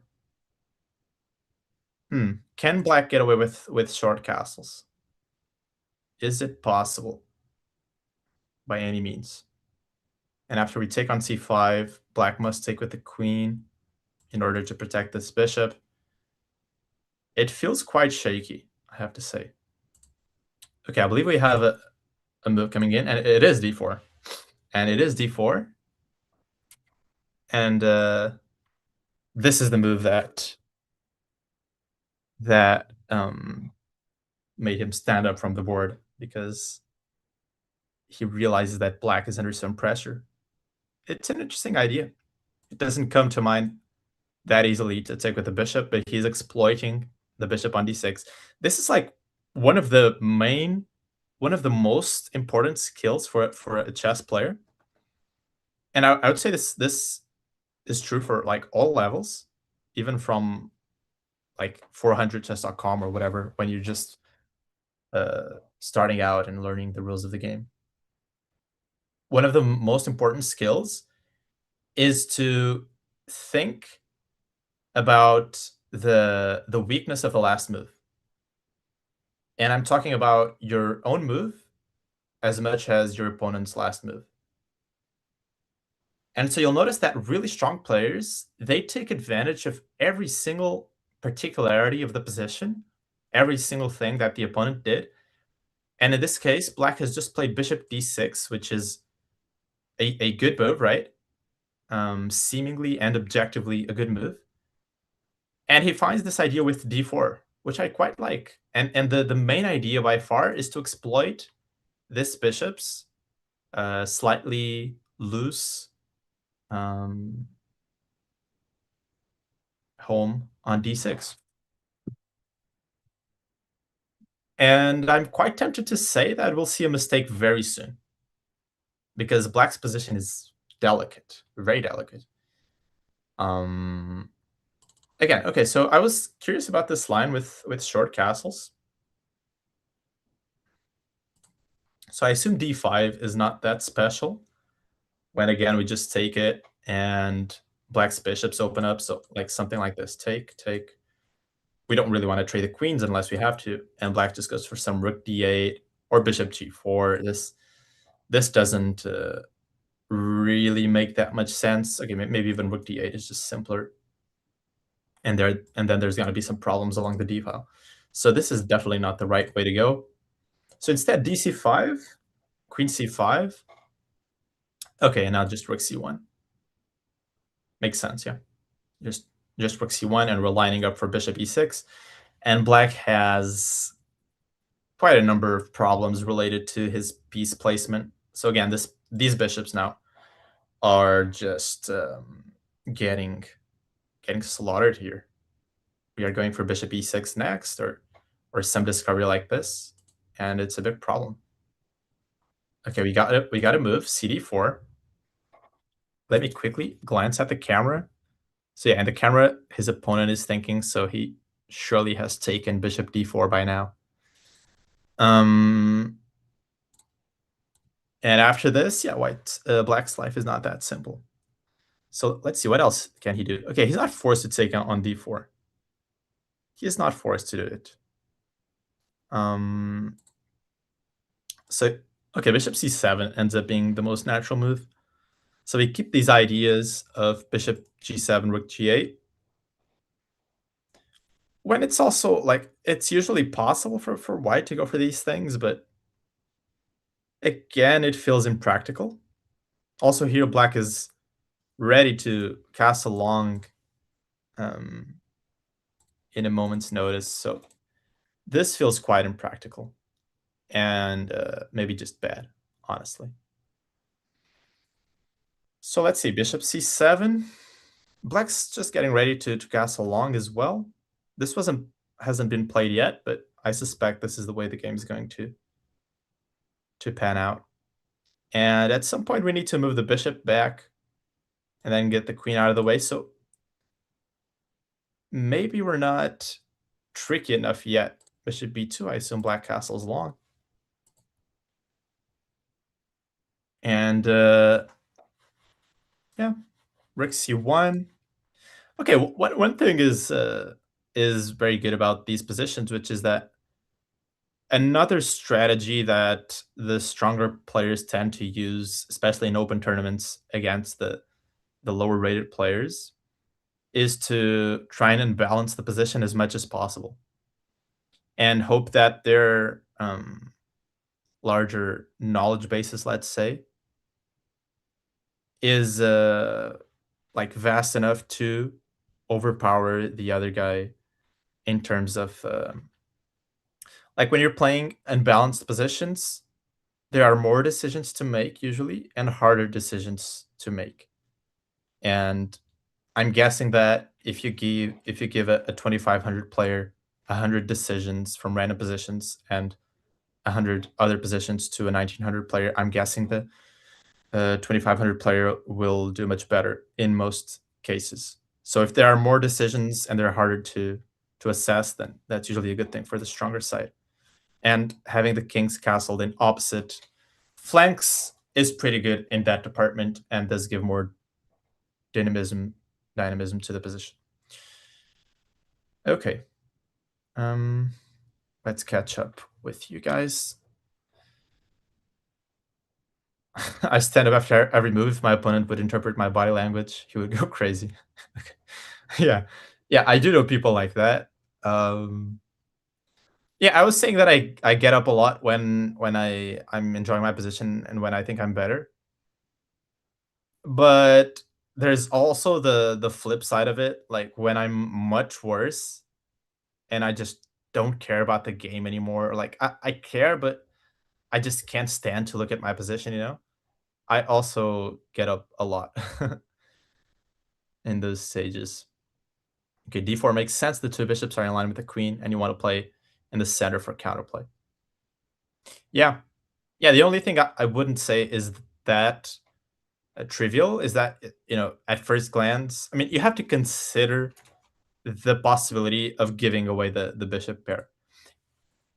Speaker 2: can black get away with short castles? Is it possible by any means? And after we take on c5, black must take with the queen in order to protect this bishop. It feels quite shaky, I have to say. Okay, I believe we have a move coming in, and it is d4. And it is d4. And this is the move that made him stand up from the board, because he realizes that black is under some pressure. It's an interesting idea. It doesn't come to mind that easily to take with the bishop, but he's exploiting the bishop on d6. This is like one of the main, one of the most important skills for a chess player. And I would say this is true for like all levels, even from like 400chess.com or whatever, when you're just starting out and learning the rules of the game. One of the most important skills is to think about the weakness of the last move. And I'm talking about your own move as much as your opponent's last move. And so you'll notice that really strong players, they take advantage of every single particularity of the position, every single thing that the opponent did. And in this case, black has just played bishop d6, which is a good move, right? Seemingly and objectively a good move. And he finds this idea with d4, which I quite like. And the main idea by far is to exploit this bishop's slightly loose home on d6. And I'm quite tempted to say that we'll see a mistake very soon, because black's position is delicate, very delicate. Again, okay, so I was curious about this line with short castles. So I assume d5 is not that special, when again we just take it and black's bishops open up, so like something like this, take, take. We don't really want to trade the queens unless we have to, and black just goes for some rook d8 or bishop g4. This doesn't really make that much sense. Okay, maybe even rook d8 is just simpler, and then there's going to be some problems along the d file. So this is definitely not the right way to go. So instead, dc5, queen c5. Okay, and now just rook c1. Makes sense, yeah. Just rook c1, and we're lining up for bishop e6. And black has quite a number of problems related to his piece placement. So again, these bishops now are just getting slaughtered here. We are going for bishop e6 next, or some discovery like this, and it's a big problem. Okay, we got it. We got to move cd4. Let me quickly glance at the camera. So yeah, and the camera, his opponent is thinking, so he surely has taken bishop d4 by now. And after this, yeah, black's life is not that simple. So let's see, what else can he do? Okay, he's not forced to take on d4. He is not forced to do it. So okay, bishop c7 ends up being the most natural move. So we keep these ideas of bishop g7, rook g8. When it's also like, it's usually possible for white to go for these things, but again, it feels impractical. Also here, black is ready to cast along in a moment's notice. So this feels quite impractical, and maybe just bad, honestly. So let's see, bishop c7. Black's just getting ready to cast along as well. This hasn't been played yet, but I suspect this is the way the game is going to pan out. And at some point, we need to move the bishop back and then get the queen out of the way. So maybe we're not tricky enough yet. Bishop b2, I assume black castles long. And yeah, rook c1. Okay, one thing is very good about these positions, which is that another strategy that the stronger players tend to use, especially in open tournaments against the lower rated players, is to try and imbalance the position as much as possible and hope that their larger knowledge bases, let's say, is like vast enough to overpower the other guy in terms of like when you're playing unbalanced positions, there are more decisions to make usually and harder decisions to make. And I'm guessing that if you give a 2500 player 100 decisions from random positions and 100 other positions to a 1900 player, I'm guessing the 2500 player will do much better in most cases. So if there are more decisions and they're harder to assess, then that's usually a good thing for the stronger side. And having the king's castle in opposite flanks is pretty good in that department and does give more dynamism to the position. Okay, um, let's catch up with you guys. I stand up after every move. If my opponent would interpret my body language, he would go crazy. Okay. Yeah, yeah, I do know people like that. Um, yeah, I was saying that I get up a lot when I'm enjoying my position and when I think I'm better. But there's also the flip side of it, like when I'm much worse and I just don't care about the game anymore. Like I care, but I just can't stand to look at my position, you know? I also get up a lot in those stages. Okay, d4 makes sense. The two bishops are in line with the queen, and you want to play in the center for counterplay. Yeah. Yeah, the only thing I wouldn't say is that trivial is that, at first glance, I mean, you have to consider the possibility of giving away the bishop pair.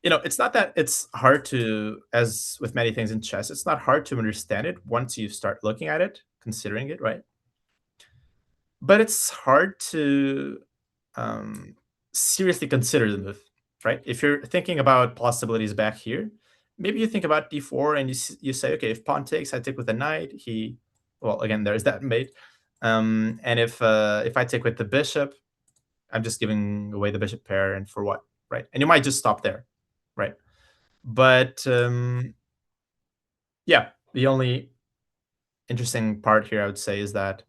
Speaker 2: It's not that it's hard to, as with many things in chess, it's not hard to understand it once you start looking at it, considering it, right? But it's hard to um, seriously consider the move, right? If you're thinking about possibilities back here, maybe you think about d4 and you say, okay, if pawn takes, I take with the knight. Well, again, there's that mate. And if I take with the bishop, I'm just giving away the bishop pair, and for what, right? And you might just stop there, right? But yeah, the only interesting part here I would say is that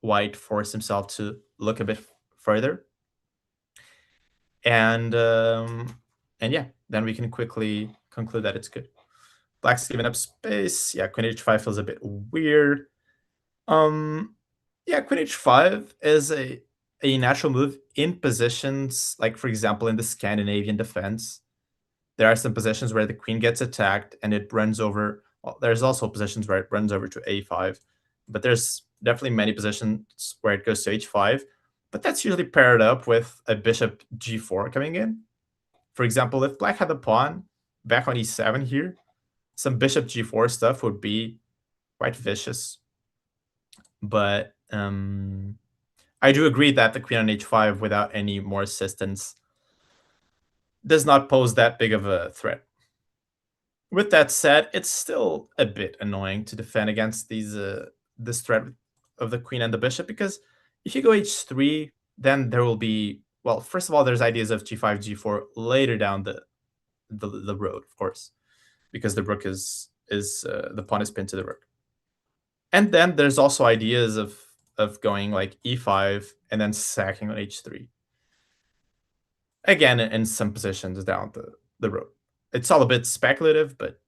Speaker 2: White forced himself to look a bit further, and yeah, then we can quickly conclude that it's good. Black's giving up space. Yeah, Queen h5 feels a bit weird. Yeah, Queen h5 is a natural move in positions like, for example, in the Scandinavian defense. There are some positions where the queen gets attacked and it runs over. Well, there's also positions where it runs over to a5, but there's definitely many positions where it goes to h5. But that's usually paired up with a bishop g4 coming in. For example, if black had the pawn back on e7 here, some bishop g4 stuff would be quite vicious. But I do agree that the queen on h5 without any more assistance does not pose that big of a threat. With that said, it's still a bit annoying to defend against this threat of the queen and the bishop, because if you go h3, then there will be, well, first of all, there's ideas of g5, g4 later down the road, of course, because the rook is the pawn is pinned to the rook. And then there's also ideas of going like e5 and then sacking on h3. Again, in some positions down the road. It's all a bit speculative, but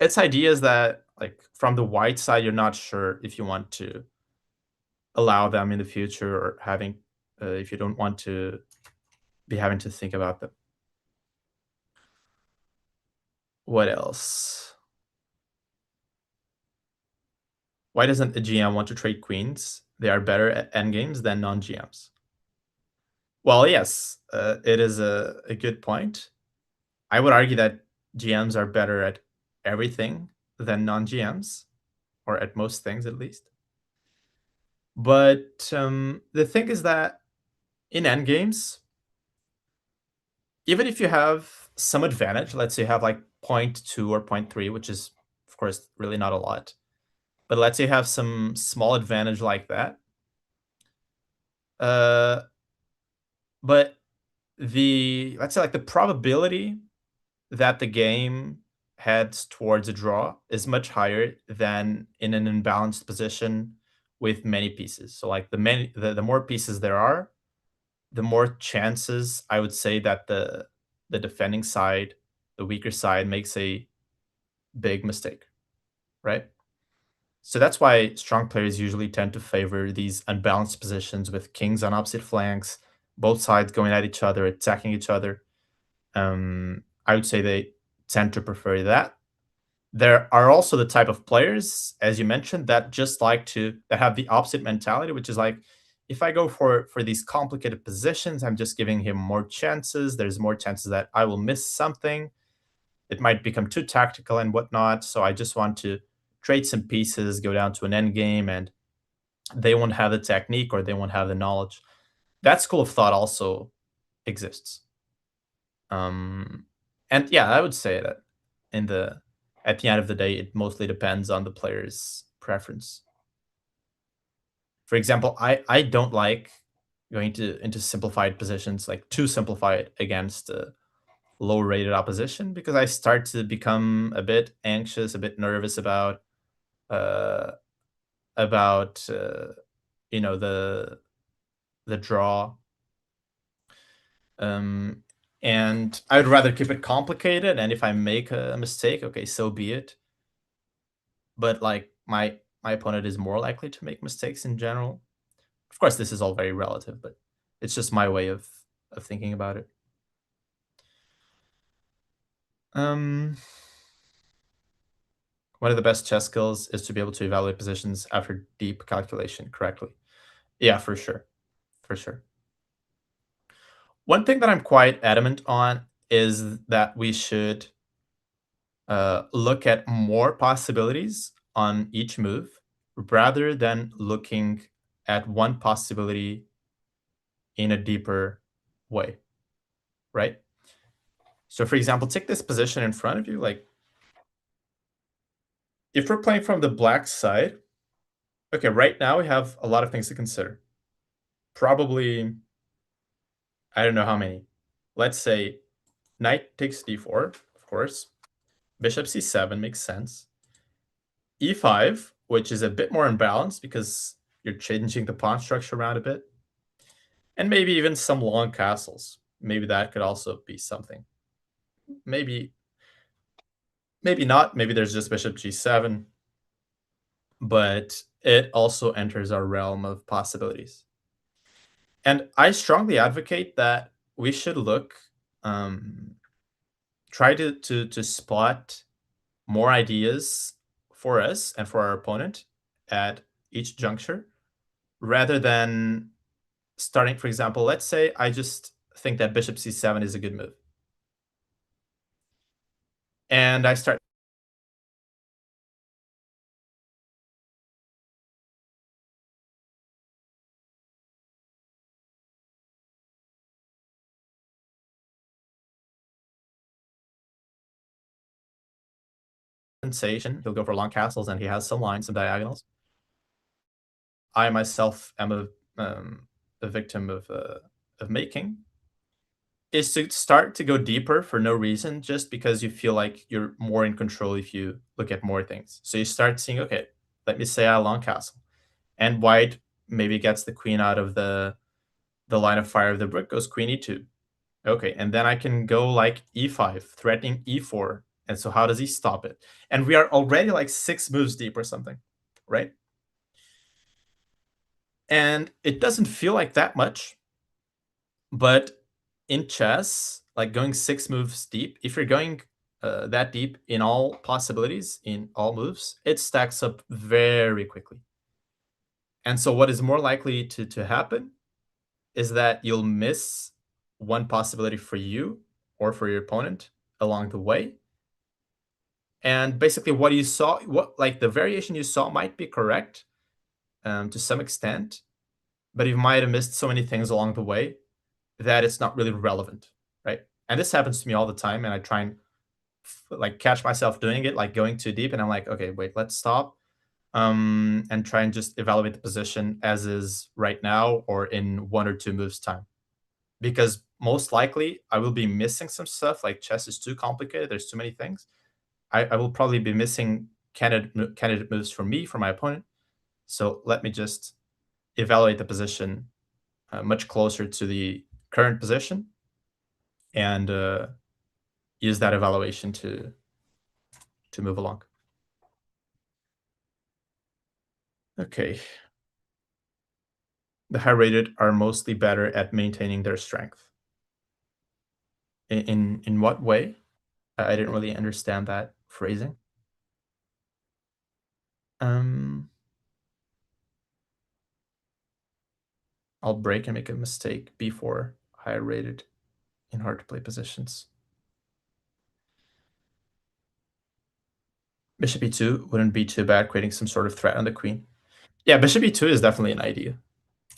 Speaker 2: it's ideas that, like, from the white side, you're not sure if you want to allow them in the future, or having if you don't want to be having to think about them. What else? Why doesn't a GM want to trade queens? They are better at endgames than non-GMs. Well, yes, it is a good point. I would argue that GMs are better at everything than non-GMs, or at most things at least. But the thing is that in endgames, even if you have some advantage, let's say you have like 0.2 or 0.3, which is, of course, really not a lot. But let's say you have some small advantage like that. Uh, but let's say like the probability that the game heads towards a draw is much higher than in an imbalanced position with many pieces. So like the more pieces there are, the more chances I would say that the defending side, the weaker side, makes a big mistake, right? So that's why strong players usually tend to favor these unbalanced positions with kings on opposite flanks, both sides going at each other, attacking each other. I would say they tend to prefer that. There are also the type of players, as you mentioned, that just like to that have the opposite mentality, which is like, if I go for these complicated positions, I'm just giving him more chances. There's more chances that I will miss something. It might become too tactical and whatnot. So I just want to trade some pieces, go down to an end game, and they won't have the technique or they won't have the knowledge. That school of thought also exists. Um, and yeah, I would say that in the at the end of the day, it mostly depends on the player's preference. For example, I don't like going to into simplified positions, like too simplified against low rated opposition, because I start to become a bit anxious, a bit nervous uh, about you know the draw. Um, and I would rather keep it complicated. And if I make a mistake, okay, so be it. But like my opponent is more likely to make mistakes in general. Of course, this is all very relative, but it's just my way of thinking about it. Um, One of the best chess skills is to be able to evaluate positions after deep calculation correctly. Yeah, for sure, for sure. One thing that I'm quite adamant on is that we should look at more possibilities on each move rather than looking at one possibility in a deeper way, right? So, for example, take this position in front of you. Like, if we're playing from the black side, okay, right now we have a lot of things to consider. Probably, I don't know how many. Let's say knight takes d4, of course. Bishop c7 makes sense. e5, which is a bit more imbalanced because you're changing the pawn structure around a bit. And maybe even some long castles. Maybe that could also be something. Maybe, maybe not. Maybe there's just bishop g7, but it also enters our realm of possibilities. And I strongly advocate that we should look, um, try to spot more ideas for us and for our opponent at each juncture, rather than starting. For example, let's say I just think that bishop c7 is a good move, and I start sensation. He'll go for long castles, and he has some lines, some diagonals. I myself am a victim of making, is to start to go deeper for no reason, just because you feel like you're more in control if you look at more things. So you start seeing, okay, let me say I long castle, and white maybe gets the queen out of the line of fire of the brick, goes queen e2. Okay, and then I can go like e5, threatening e4. And so how does he stop it? And we are already like 6 moves deep or something, right? And it doesn't feel like that much, but in chess, like going 6 moves deep, if you're going that deep in all possibilities, in all moves, it stacks up very quickly. And so what is more likely to happen is that you'll miss one possibility for you or for your opponent along the way. And basically what you saw, what like the variation you saw might be correct to some extent, but you might have missed so many things along the way that it's not really relevant, right? And this happens to me all the time, and I try and like catch myself doing it, like going too deep, and I'm like, okay, wait, let's stop, and try and just evaluate the position as is right now or in 1 or 2 moves time, because most likely I will be missing some stuff. Like chess is too complicated. There's too many things. I will probably be missing candidate moves for me, for my opponent. So let me just evaluate the position much closer to the current position, and use that evaluation to move along. Okay. The high rated are mostly better at maintaining their strength. In what way? I didn't really understand that phrasing. Um, I'll break and make a mistake before higher rated in hard to play positions. Bishop e2 wouldn't be too bad, creating some sort of threat on the queen. Yeah, bishop e2 is definitely an idea.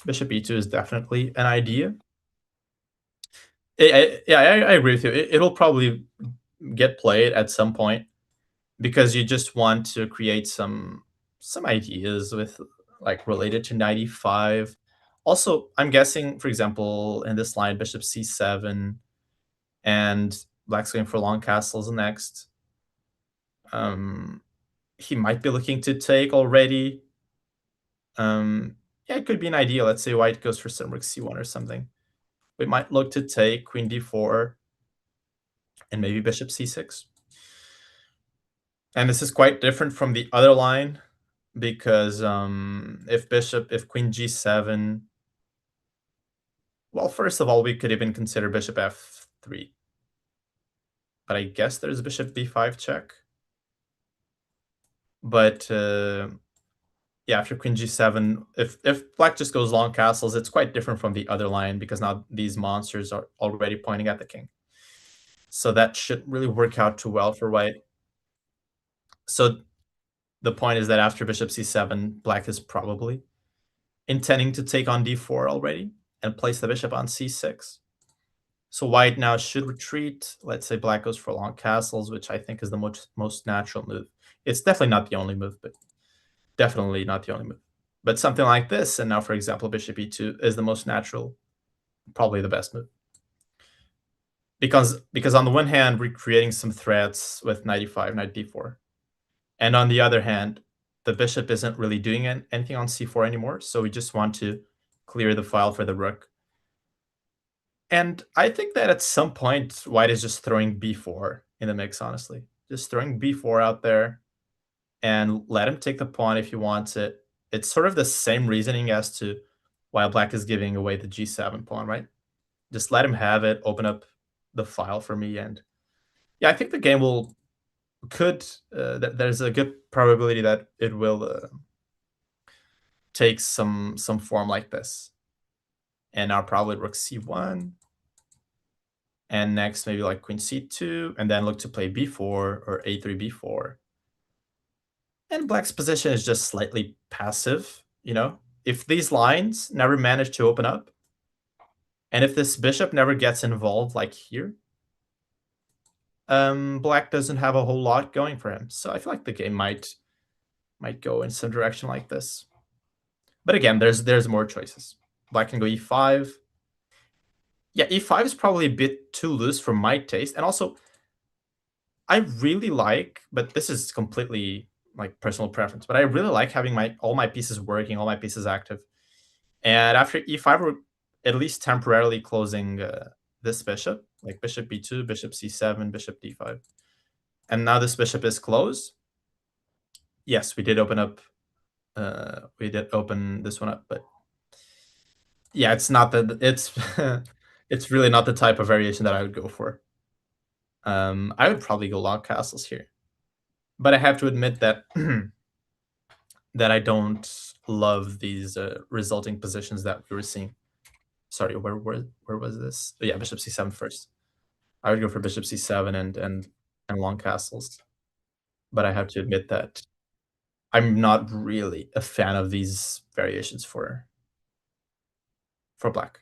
Speaker 2: Bishop e2 is definitely an idea. I agree with you. It'll probably get played at some point because you just want to create some ideas with like related to 95. Also, I'm guessing, for example, in this line, bishop c7 and black's going for long castles next. Um, he might be looking to take already. Yeah, it could be an idea. Let's say white goes for some rook c1 or something. We might look to take queen d4 and maybe bishop c6. And this is quite different from the other line because if queen g7, well, first of all, we could even consider bishop f3. But I guess there's bishop b5 check. But yeah, after queen g7, if black just goes long castles, it's quite different from the other line because now these monsters are already pointing at the king. So that shouldn't really work out too well for white. So the point is that after bishop c7, black is probably intending to take on d4 already and place the bishop on c6. So white now should retreat. Let's say black goes for long castles, which I think is the most natural move. It's definitely not the only move, but definitely not the only move. But something like this, and now, for example, bishop e2 is the most natural, probably the best move. Because on the one hand, we're creating some threats with 95, knight d4. And on the other hand, the bishop isn't really doing anything on c4 anymore, so we just want to clear the file for the rook. And I think that at some point, white is just throwing b4 in the mix, honestly. Just throwing b4 out there and let him take the pawn if he wants it. It's sort of the same reasoning as to why black is giving away the g7 pawn, right? Just let him have it, open up the file for me, and yeah, I think the game there's a good probability that it will take some form like this. And now probably rook c1, and next maybe like queen c2, and then look to play b4 or a3 b4. And black's position is just slightly passive, you know? If these lines never manage to open up, and if this bishop never gets involved like here, black doesn't have a whole lot going for him. So I feel like the game might go in some direction like this. But again, there's more choices. Black can go e5. Yeah, e5 is probably a bit too loose for my taste. And also, I really like, but this is completely like personal preference, but I really like having all my pieces working, all my pieces active. And after e5, we're at least temporarily closing this bishop, like bishop b2, bishop c7, bishop d5. And now this bishop is closed. Yes, we did open this one up, but yeah, it's not that it's it's really not the type of variation that I would go for. I would probably go long castles here, but I have to admit that that I don't love these resulting positions that we were seeing. Sorry, where was this? Oh, yeah, bishop c7 first. I would go for bishop c7 and long castles, but I have to admit that I'm not really a fan of these variations for black.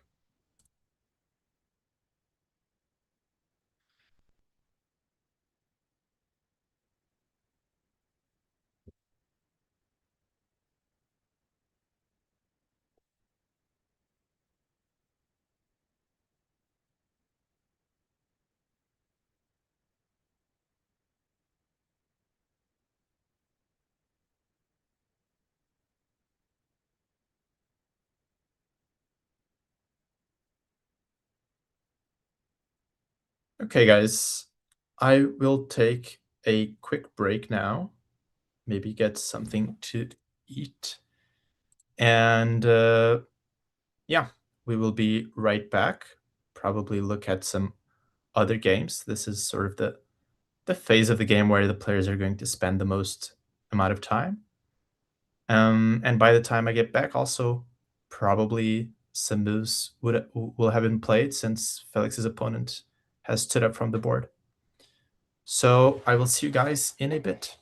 Speaker 2: Okay, guys, I will take a quick break now. Maybe get something to eat, and yeah, we will be right back. Probably look at some other games. This is sort of the phase of the game where the players are going to spend the most amount of time. And by the time I get back, also probably some moves will have been played since Felix's opponent has stood up from the board. So I will see you guys in a bit.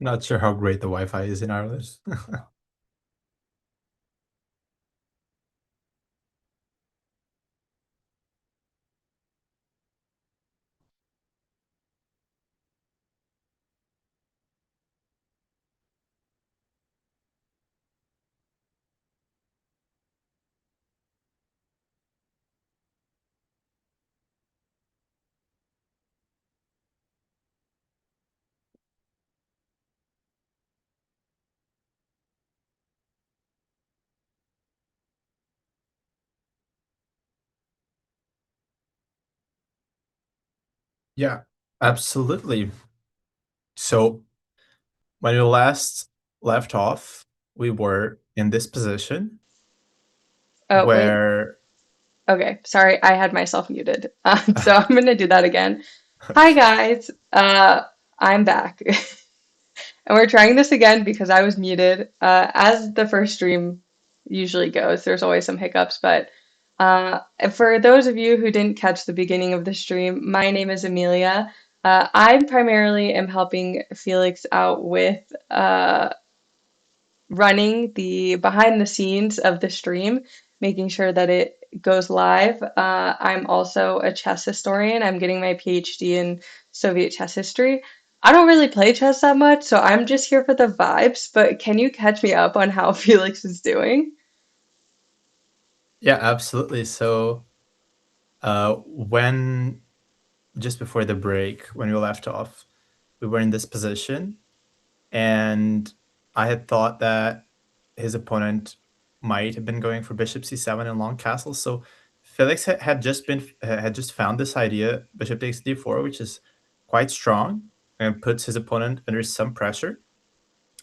Speaker 2: Not sure how great the Wi-Fi is in Ireland. Yeah, absolutely. So when we last left off, we were in this position
Speaker 1: Oh, wait.
Speaker 2: where
Speaker 1: Okay, sorry, I had myself muted. So I'm gonna do that again. Hi guys, I'm back. And we're trying this again because I was muted. As the first stream usually goes, there's always some hiccups, but for those of you who didn't catch the beginning of the stream, my name is Amelia. I primarily am helping Felix out with running the behind the scenes of the stream, making sure that it goes live. I'm also a chess historian. I'm getting my PhD in Soviet chess history. I don't really play chess that much, so I'm just here for the vibes, but can you catch me up on how Felix is doing?
Speaker 2: yeah, absolutely. So when just before the break, when we left off, we were in this position, and I had thought that his opponent might have been going for bishop c7 and long castle. So Felix had just found this idea, bishop takes d4, which is quite strong and puts his opponent under some pressure.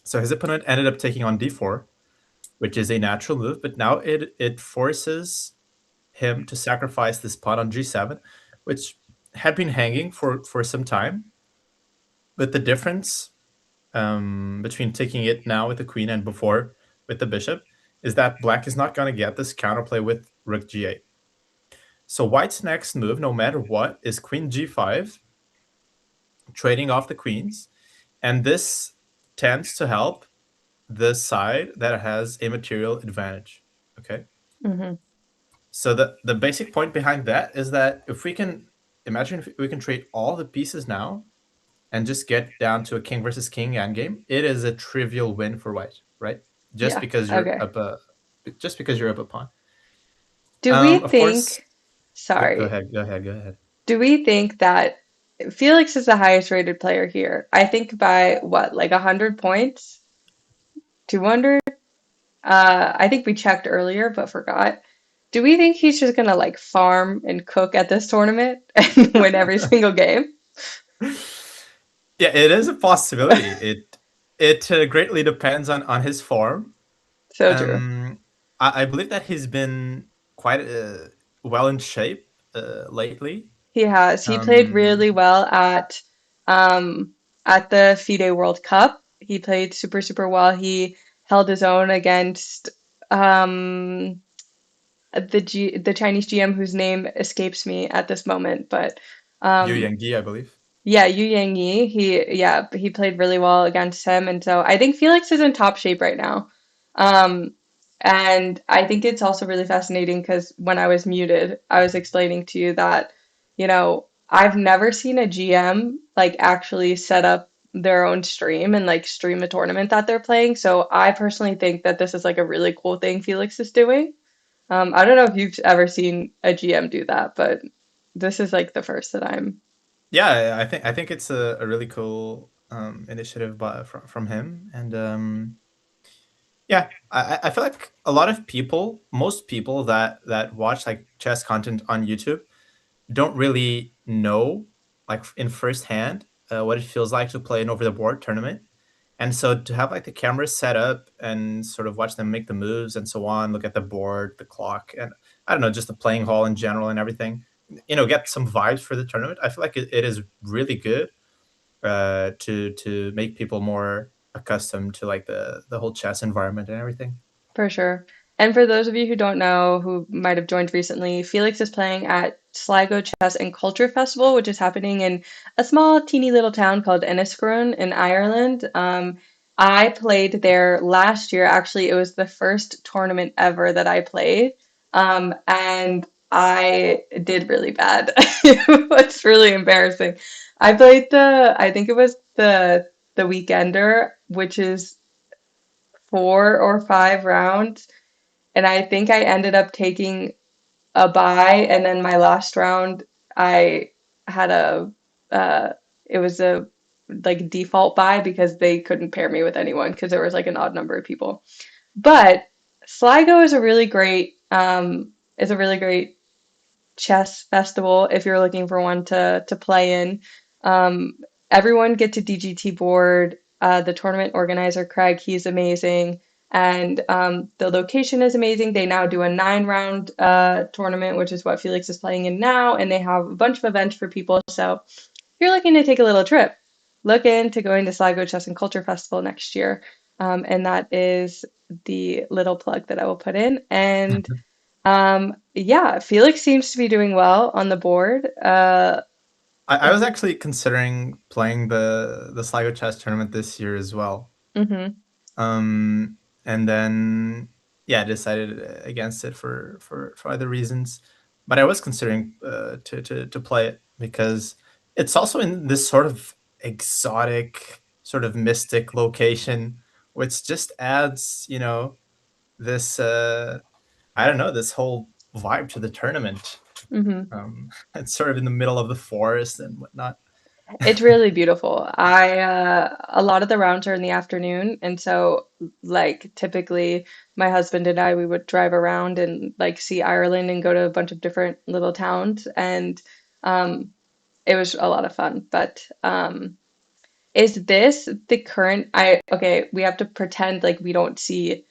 Speaker 2: So his opponent ended up taking on d4, which is a natural move, but now it forces him to sacrifice this pawn on g7, which had been hanging for some time. But the difference between taking it now with the queen and before with the bishop is that black is not going to get this counterplay with rook g8. So white's next move, no matter what, is queen g5, trading off the queens. And this tends to help the side that has a material advantage. Okay.
Speaker 1: Hmm.
Speaker 2: So the basic point behind that is that if we can imagine if we can trade all the pieces now and just get down to a king versus king endgame, it is a trivial win for white, right? Just
Speaker 1: Yeah,
Speaker 2: because you're
Speaker 1: okay.
Speaker 2: up a just because you're up a pawn.
Speaker 1: Do we
Speaker 2: Of course,
Speaker 1: think,
Speaker 2: go
Speaker 1: sorry,
Speaker 2: ahead, go ahead, go ahead.
Speaker 1: do we think that Felix is the highest rated player here? I think by what, like 100 points? 200? I think we checked earlier but forgot. Do we think he's just gonna like farm and cook at this tournament and win every single game?
Speaker 2: Yeah, it is a possibility. It greatly depends on his form.
Speaker 1: So true.
Speaker 2: Um, I believe that he's been quite well in shape lately.
Speaker 1: He has. He played
Speaker 2: Um,
Speaker 1: really well um at the FIDE World Cup. He played super, super well. He held his own against um the Chinese GM whose name escapes me at this moment, but
Speaker 2: Yu
Speaker 1: um
Speaker 2: Yang, I believe.
Speaker 1: yeah, Yu Yang Yi, he played really well against him, and so I think Felix is in top shape right now. Um, and I think it's also really fascinating because when I was muted, I was explaining to you that, I've never seen a GM like actually set up their own stream and like stream a tournament that they're playing. So I personally think that this is like a really cool thing Felix is doing. I don't know if you've ever seen a GM do that, but this is like the first that I'm.
Speaker 2: Yeah, I think it's a really cool initiative from him, and yeah, I feel like a lot of people, most people that watch like chess content on YouTube, don't really know like in firsthand what it feels like to play an over the board tournament. And so to have like the cameras set up and sort of watch them make the moves and so on, look at the board, the clock, and I don't know, just the playing hall in general and everything, get some vibes for the tournament. I feel like it is really good to make people more accustomed to like the whole chess environment and everything.
Speaker 1: For sure. And for those of you who don't know, who might have joined recently, Felix is playing at Sligo Chess and Culture Festival, which is happening in a small, teeny little town called Enniskillen in Ireland. I played there last year. Actually, it was the first tournament ever that I played, and I did really bad. It was really embarrassing. I played I think it was the Weekender, which is 4 or 5 rounds, and I think I ended up taking a bye, and then my last round I had uh it was a like default bye because they couldn't pair me with anyone because there was like an odd number of people. But Sligo is a really great chess festival if you're looking for one to play in. Um, Everyone gets a DGT board. The tournament organizer, Craig, he's amazing. And the location is amazing. They now do a 9 round tournament, which is what Felix is playing in now. And they have a bunch of events for people. So if you're looking to take a little trip, look into going to Sligo Chess and Culture Festival next year. And that is the little plug that I will put in. And yeah, Felix seems to be doing well on the board.
Speaker 2: I was actually considering playing the Sligo chess tournament this year as well.
Speaker 1: Mhm,
Speaker 2: And then yeah, decided against it for other reasons. But I was considering to play it because it's also in this sort of exotic, sort of mystic location, which just adds, this I don't know, this whole vibe to the tournament.
Speaker 1: mhm.
Speaker 2: It's sort of in the middle of the forest and whatnot.
Speaker 1: It's really beautiful. A lot of the rounds are in the afternoon, and so like typically my husband and I we would drive around and like see Ireland and go to a bunch of different little towns, and um it was a lot of fun. But is this the current okay, we have to pretend like we don't see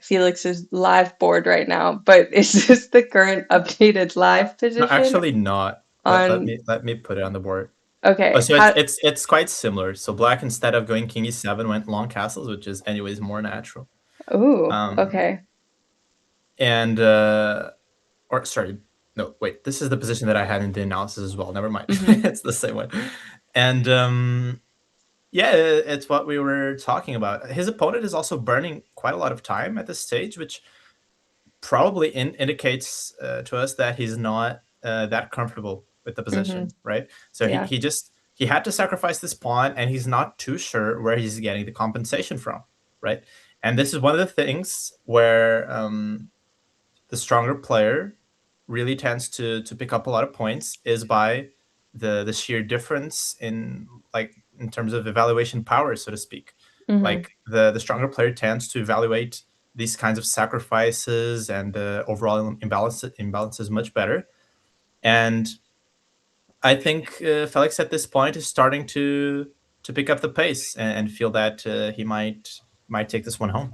Speaker 1: Felix's live board right now, but is this the current updated live
Speaker 2: No,
Speaker 1: position
Speaker 2: actually not. Let
Speaker 1: on,
Speaker 2: me put it on the board. Oh,
Speaker 1: okay,
Speaker 2: so it's quite similar. So black, instead of going king e7, went long castles, which is anyways more natural.
Speaker 1: ooh,
Speaker 2: Um,
Speaker 1: okay.
Speaker 2: and or sorry, no, wait, this is the position that I had in the analysis as well. Never mind,
Speaker 1: Mm-hmm.
Speaker 2: it's the same one. And yeah, it's what we were talking about. His opponent is also burning quite a lot of time at this stage, which probably indicates to us that he's not that comfortable with the
Speaker 1: Mm-hmm.
Speaker 2: position, right? So
Speaker 1: Yeah.
Speaker 2: he had to sacrifice this pawn, and he's not too sure where he's getting the compensation from, right? And this is one of the things where the stronger player really tends to pick up a lot of points is by the sheer difference in, like, in terms of evaluation power, so to speak.
Speaker 1: Mm-hmm.
Speaker 2: Like the stronger player tends to evaluate these kinds of sacrifices and the overall imbalances much better. And I think Felix at this point is starting to pick up the pace and feel that he might take this one home.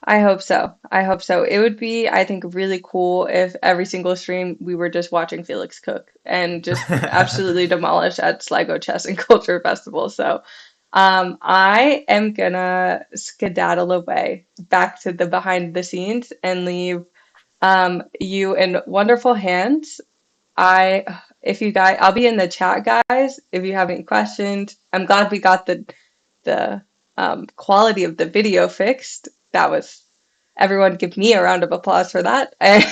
Speaker 1: I hope so. I hope so. It would be, I think, really cool if every single stream we were just watching Felix cook and just absolutely demolish at Sligo Chess and Culture Festival. So, I am gonna skedaddle away back to the behind the scenes and leave you in wonderful hands. If you guys, I'll be in the chat, guys. If you have any questions, I'm glad we got the quality of the video fixed. That was everyone give me a round of applause for that. And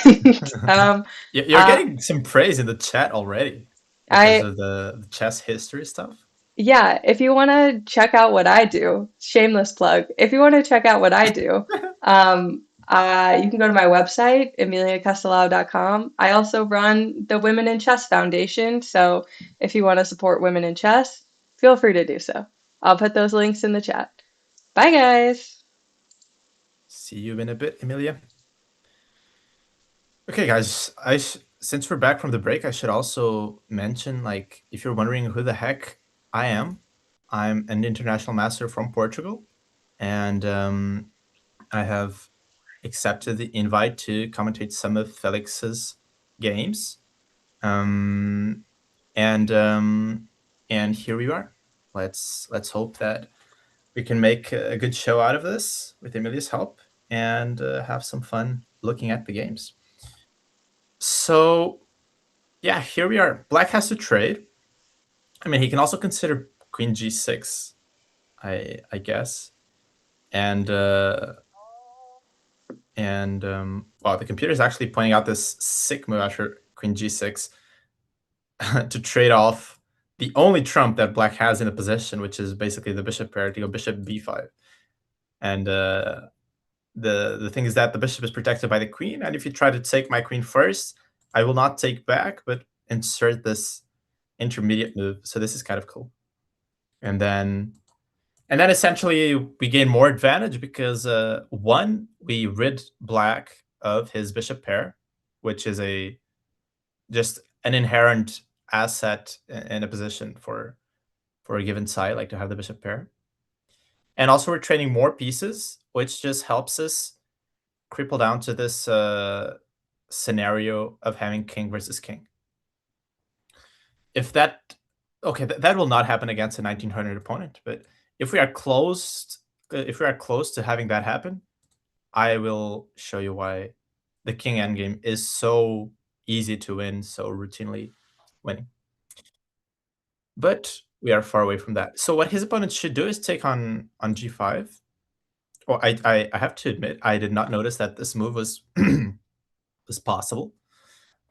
Speaker 2: You're
Speaker 1: uh,
Speaker 2: getting some praise in the chat already because
Speaker 1: I
Speaker 2: of the chess history stuff.
Speaker 1: yeah, if you want to check out what I do, shameless plug. If you want to check out what I do, you can go to my website, emiliacastelao.com. I also run the Women in Chess Foundation, so if you want to support women in chess, feel free to do so. I'll put those links in the chat. Bye, guys.
Speaker 2: See you in a bit, Emilia. Okay, guys. Since we're back from the break, I should also mention, like, if you're wondering who the heck I am, I'm an international master from Portugal, and I have accepted the invite to commentate some of Felix's games. Um, and and here we are. Let's hope that we can make a good show out of this with Emilia's help and have some fun looking at the games. So Yeah, here we are. Black has to trade. I mean, he can also consider queen g6, I guess. And wow, the computer is actually pointing out this sick move after queen g6 to trade off the only trump that black has in the position, which is basically the bishop pair, to go bishop b5. And the thing is that the bishop is protected by the queen, and if you try to take my queen first, I will not take back, but insert this intermediate move. So this is kind of cool. And then essentially we gain more advantage because one, we rid black of his bishop pair, which is a just an inherent asset in a position for a given side, like to have the bishop pair. And also we're training more pieces, which just helps us cripple down to this scenario of having king versus king. If that okay, that will not happen against a 1900 opponent, but if we are close to having that happen, I will show you why the king endgame is so easy to win, so routinely winning. But we are far away from that. So what his opponent should do is take on g5. Well, I have to admit I did not notice that this move was was possible.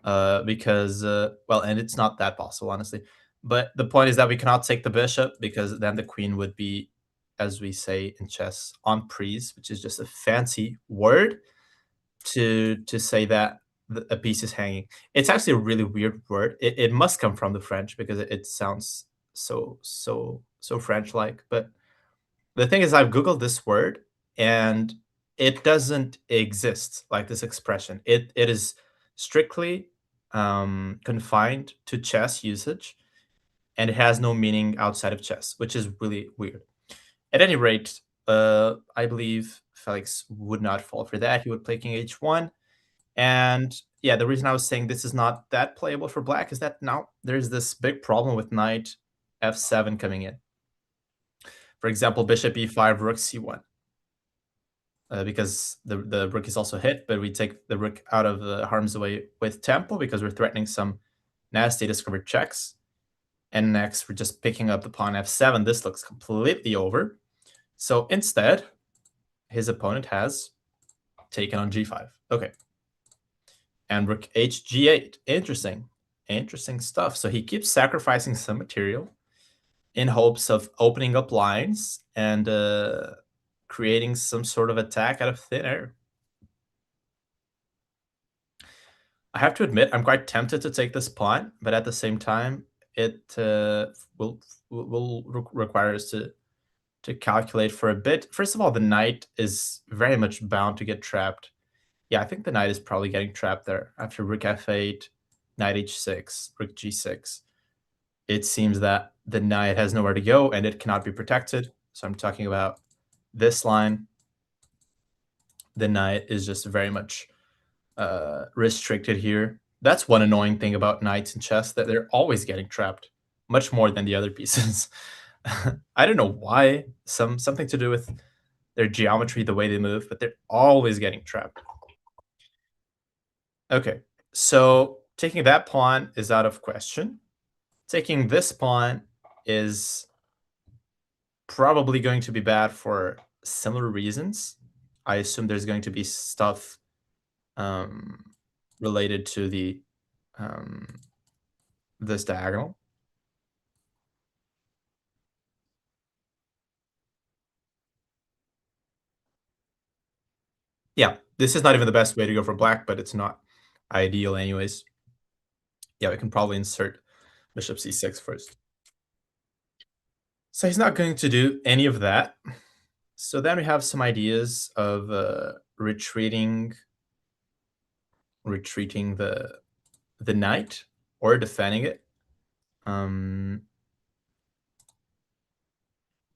Speaker 2: Because well, and it's not that possible, honestly. But the point is that we cannot take the bishop because then the queen would be, as we say in chess, en prise, which is just a fancy word to say that a piece is hanging. It's actually a really weird word. It must come from the French because it sounds so French like. But the thing is, I've googled this word and it doesn't exist, like this expression. It is strictly confined to chess usage, and it has no meaning outside of chess, which is really weird. At any rate, I believe Felix would not fall for that. He would play king h1. And yeah, the reason I was saying this is not that playable for black is that now there's this big problem with knight f7 coming in. For example, bishop e5, rook c1. Because the rook is also hit, but we take the rook out of the harm's way with tempo because we're threatening some nasty discovered checks. And next, we're just picking up the pawn f7. This looks completely over. So instead, his opponent has taken on g5. Okay. And rook h g8. Interesting. Interesting stuff. So he keeps sacrificing some material in hopes of opening up lines and creating some sort of attack out of thin air. I have to admit, I'm quite tempted to take this pawn, but at the same time, it will require us to calculate for a bit. First of all, the knight is very much bound to get trapped. Yeah, I think the knight is probably getting trapped there after rook f8, knight h6, rook g6. It seems that the knight has nowhere to go and it cannot be protected. So I'm talking about this line. The knight is just very much restricted here. That's one annoying thing about knights in chess, that they're always getting trapped, much more than the other pieces. I don't know why. Something to do with their geometry, the way they move, but they're always getting trapped. Okay, so taking that pawn is out of question. Taking this pawn is probably going to be bad for similar reasons. I assume there's going to be stuff um, related to the um, this diagonal. Yeah, this is not even the best way to go for black, but it's not ideal anyways. Yeah, we can probably insert bishop c6 first. So he's not going to do any of that. So then we have some ideas of retreating the knight or defending it.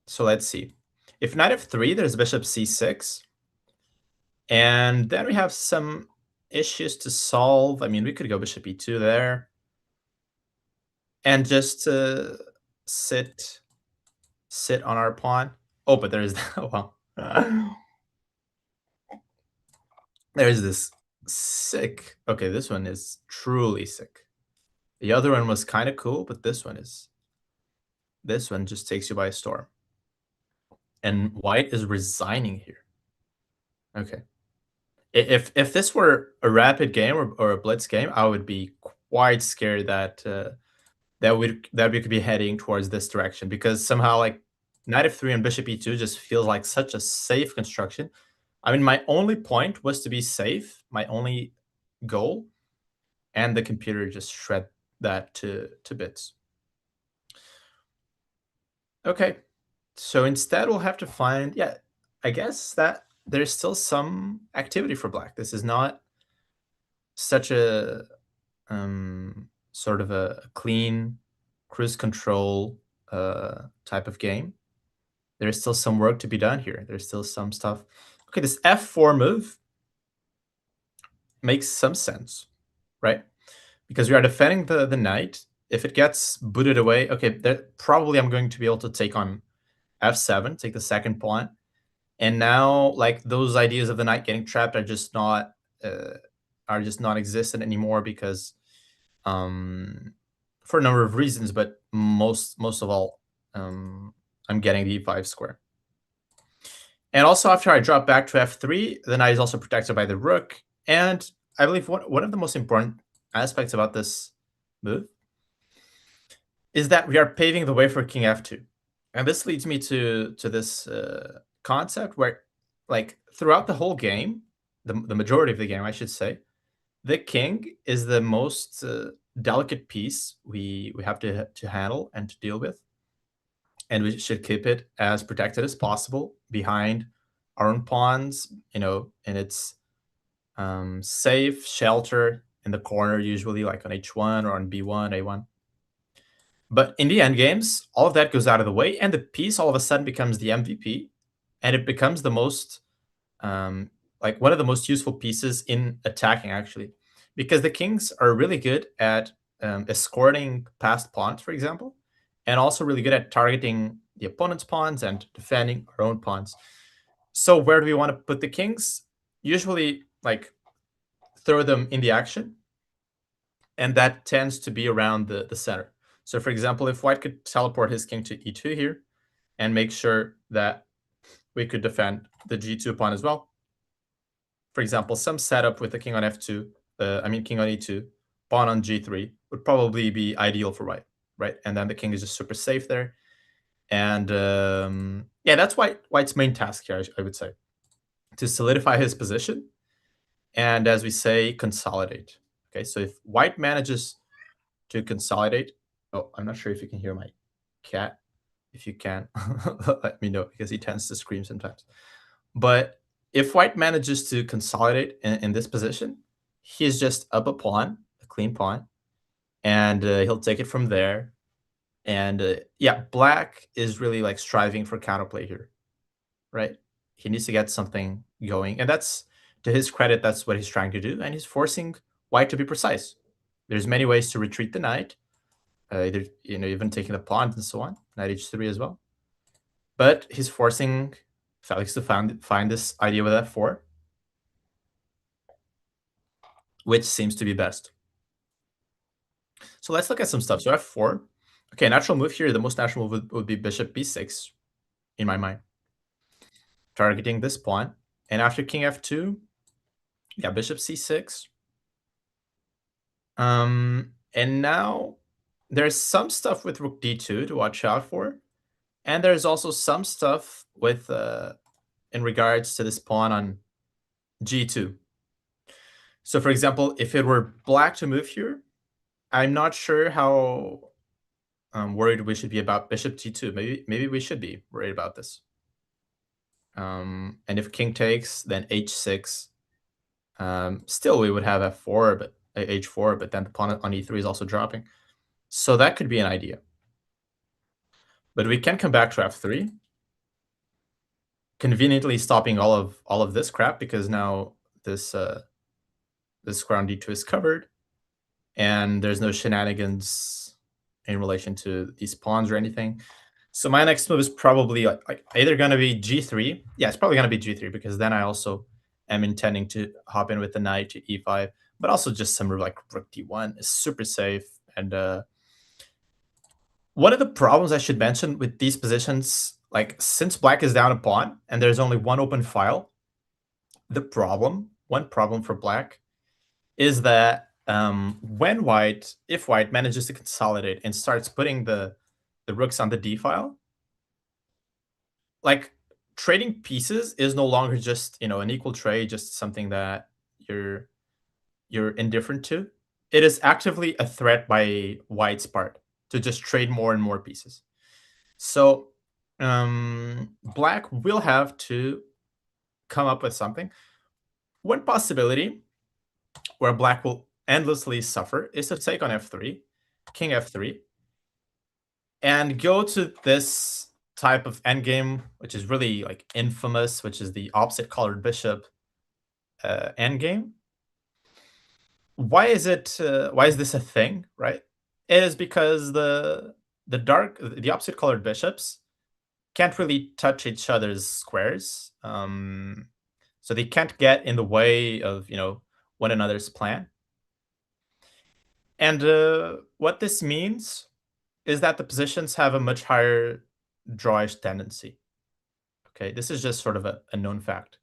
Speaker 2: So let's see. If knight f3, there's bishop c6. And then we have some issues to solve. I mean, we could go bishop e2 there. And just sit on our pawn. Oh, but there's well, there's this sick. Okay, this one is truly sick. The other one was kind of cool, but this one just takes you by storm. And white is resigning here. Okay. If this were a rapid game or a blitz game, I would be quite scared that we could be heading towards this direction, because somehow like knight f3 and bishop e2 just feels like such a safe construction. I mean, my only point was to be safe, my only goal, and the computer just shred that to bits. Okay, so instead we'll have to find, yeah, I guess that there's still some activity for black. This is not such a sort of a clean cruise control type of game. There's still some work to be done here. There's still some stuff. Okay, this f4 move makes some sense, right? Because we are defending the knight. If it gets booted away, okay, probably I'm going to be able to take on f7, take the second pawn. And now, like, those ideas of the knight getting trapped uh, are just not existent anymore, because for a number of reasons, but most of all, I'm getting the e5 square. And also, after I drop back to f3, the knight is also protected by the rook. And I believe one of the most important aspects about this move is that we are paving the way for king f2. And this leads me to this concept where, like, throughout the whole game, the majority of the game, I should say, the king is the most delicate piece we have to handle and to deal with, and we should keep it as protected as possible behind our own pawns, in its safe shelter in the corner, usually like on h1 or on b1, a1. But in the end games, all of that goes out of the way, and the piece all of a sudden becomes the MVP, and it becomes the most like one of the most useful pieces in attacking, actually, because the kings are really good at escorting past pawns, for example, and also really good at targeting the opponent's pawns and defending our own pawns. So where do we want to put the kings? Usually, like, throw them in the action, and that tends to be around the center. So, for example, if white could teleport his king to e2 here and make sure that we could defend the g2 pawn as well. For example, some setup with the king on f2, king on e2, pawn on g3 would probably be ideal for white, right? And then the king is just super safe there. And yeah, that's white's main task here, I would say, to solidify his position and, as we say, consolidate. Okay, so if white manages to consolidate, oh, I'm not sure if you can hear my cat. If you can, let me know, because he tends to scream sometimes. But if white manages to consolidate in this position, he's just up a pawn, a clean pawn, and he'll take it from there. And yeah, black is really like striving for counterplay here, right? He needs to get something going, and that's, to his credit, that's what he's trying to do, and he's forcing white to be precise. There's many ways to retreat the knight, either even taking the pawn and so on, knight h3 as well. But he's forcing Felix to find this idea with f4, which seems to be best. So let's look at some stuff. So f4. Okay, natural move here. The most natural move would be bishop b6, in my mind, targeting this pawn. And after king f2, yeah, bishop c6. And now there's some stuff with rook d2 to watch out for, and there's also some stuff with in regards to this pawn on g2. So, for example, if it were black to move here, I'm not sure how worried we should be about bishop g2. Maybe we should be worried about this. And if king takes, then h6. Still, we would have f4, but h4, but then the pawn on e3 is also dropping. So that could be an idea. But we can come back to f3, conveniently stopping all of this crap, because now this square on d2 is covered, and there's no shenanigans in relation to these pawns or anything. So my next move is probably like either going to be g3. Yeah, it's probably going to be g3, because then I also am intending to hop in with the knight to e5, but also just some move like rook d1 is super safe, And one of the problems I should mention with these positions, like since black is down a pawn and there's only one open file, one problem for black is that if white manages to consolidate and starts putting the rooks on the d file, like trading pieces is no longer just an equal trade, just something that you're you're indifferent to. It is actively a threat by white's part to just trade more and more pieces. So black will have to come up with something. One possibility where black will endlessly suffer is to take on f3, king f3, and go to this type of endgame, which is really like infamous, which is the opposite colored bishop endgame. Why is this a thing, right? It is because the opposite colored bishops can't really touch each other's squares, so they can't get in the way of one another's plan. And what this means is that the positions have a much higher drawish tendency. Okay, this is just sort of a known fact.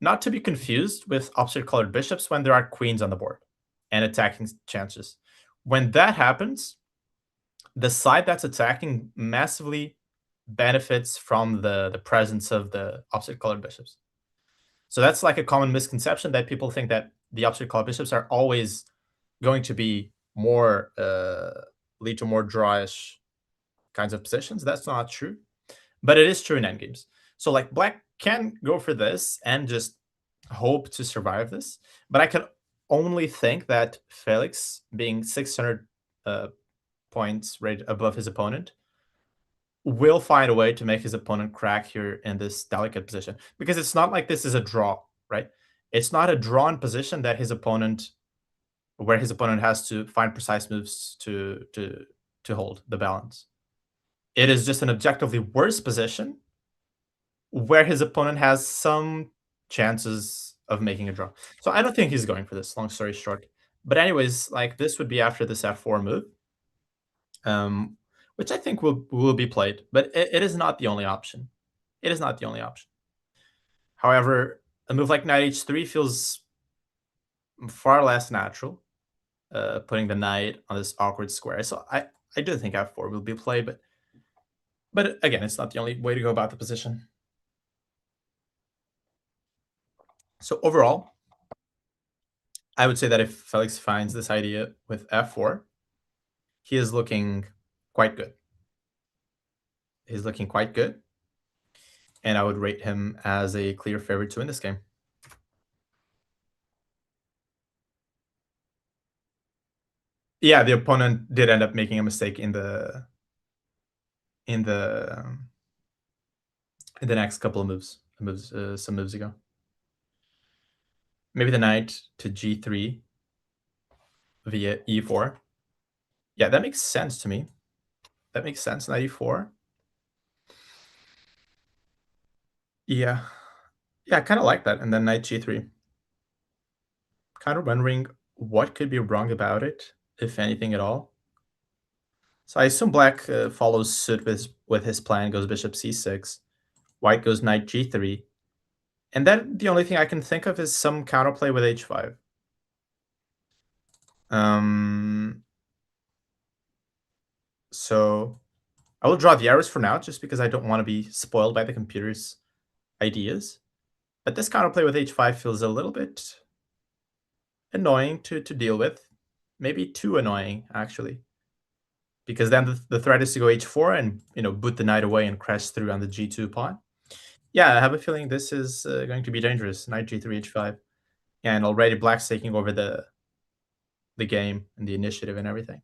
Speaker 2: Not to be confused with opposite colored bishops when there are queens on the board and attacking chances. When that happens, the side that's attacking massively benefits from the presence of the opposite colored bishops. So that's like a common misconception, that people think that the opposite colored bishops are always going to be more lead to more drawish kinds of positions. That's not true, but it is true in endgames. So like black can go for this and just hope to survive this, but I can only think that Felix, being 600 points right above his opponent, will find a way to make his opponent crack here in this delicate position, because it's not like this is a draw, right? It's not a drawn position that where his opponent has to find precise moves to hold the balance. It is just an objectively worse position where his opponent has some chances of making a draw. So I don't think he's going for this, long story short. But anyways, like this would be after this f4 move, um, which I think will be played, but it is not the only option. It is not the only option. However, a move like knight h3 feels far less natural, putting the knight on this awkward square. So I do think f4 will be played, but again, it's not the only way to go about the position. So overall, I would say that if Felix finds this idea with f4, he is looking quite good. He's looking quite good, and I would rate him as a clear favorite to win this game. Yeah, the opponent did end up making a mistake in the next couple of moves, some moves ago. Maybe the knight to g3 via e4. Yeah, that makes sense to me. That makes sense. Knight e4. Yeah, yeah, I kind of like that. And then knight g3. Kind of wondering what could be wrong about it, if anything at all. So I assume black follows suit with his plan, goes bishop c6. White goes knight g3. And then the only thing I can think of is some counterplay with h5. So I will draw the arrows for now, just because I don't want to be spoiled by the computer's ideas. But this counterplay with h5 feels a little bit annoying to deal with. Maybe too annoying, actually. Because then the threat is to go h4 and boot the knight away and crash through on the g2 pawn. Yeah, I have a feeling this is going to be dangerous. Knight g3, h5. And already black's taking over the game and the initiative and everything.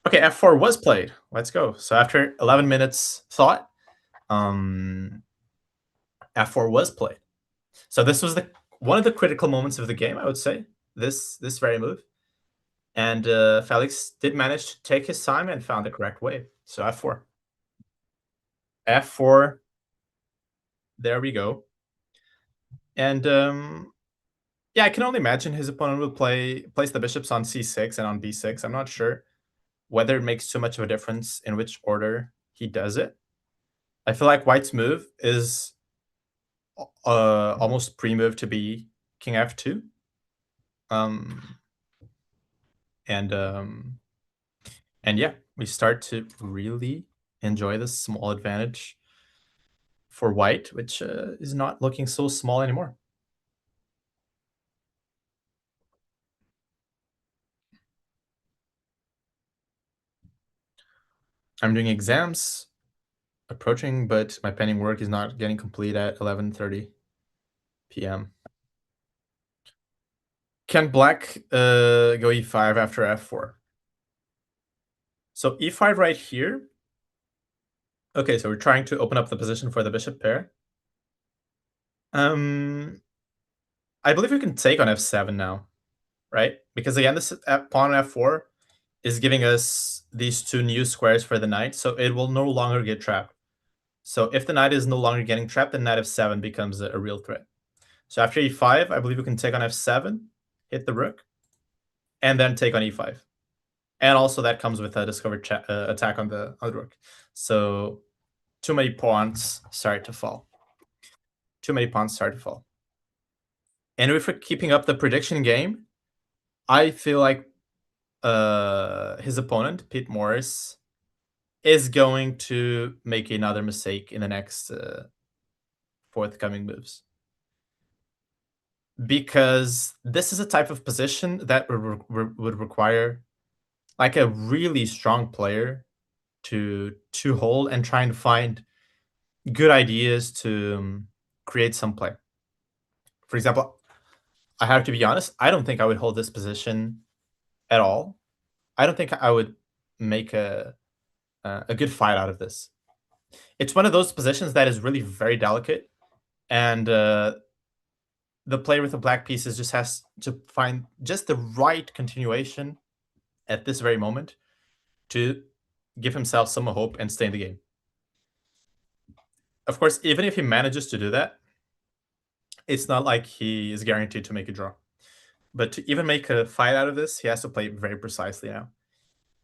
Speaker 2: Okay, f4 was played. Let's go. So after 11 minutes thought, f4 was played. So this was one of the critical moments of the game, I would say, this very move. And Felix did manage to take his time and found the correct way. So f4. f4. There we go. And yeah, I can only imagine his opponent will place the bishops on c6 and on b6. I'm not sure. whether it makes too much of a difference in which order he does it. I feel like White's move is almost pre-move to be King F2. Um, and and yeah, we start to really enjoy this small advantage for White, which is not looking so small anymore. I'm doing exams approaching, but my pending work is not getting complete at 11:30 p.m. Can Black go e5 after f4? So e5 right here. Okay, so we're trying to open up the position for the bishop pair. I believe we can take on f7 now, right? Because again, this pawn on f4 is giving us these two new squares for the knight, so it will no longer get trapped. So if the knight is no longer getting trapped, then knight f7 becomes a real threat. So after e5, I believe we can take on f7, hit the rook, and then take on e5. And also that comes with a discovered attack on the rook. So too many pawns start to fall. Too many pawns start to fall. And if we're keeping up the prediction game, I feel like his opponent, Pete Morris, is going to make another mistake in the next forthcoming moves. Because this is a type of position that would require like a really strong player to hold and trying to find good ideas to create some play. For example, I have to be honest, I don't think I would hold this position at all. I don't think I would make a good fight out of this. It's one of those positions that is really very delicate, and the player with the black pieces just has to find just the right continuation at this very moment to give himself some hope and stay in the game. Of course, even if he manages to do that, it's not like he is guaranteed to make a draw. But to even make a fight out of this, he has to play very precisely now.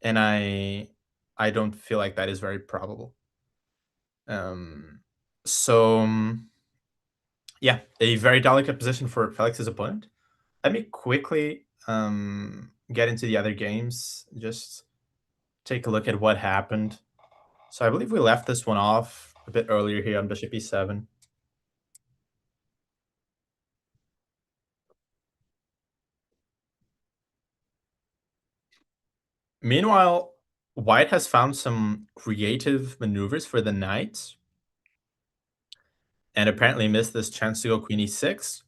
Speaker 2: And I don't feel like that is very probable. Um, so yeah, a very delicate position for Felix's opponent. Let me quickly get into the other games. Just take a look at what happened. So I believe we left this one off a bit earlier here on Bishop E7. Meanwhile, White has found some creative maneuvers for the knight and apparently missed this chance to go Queen E6,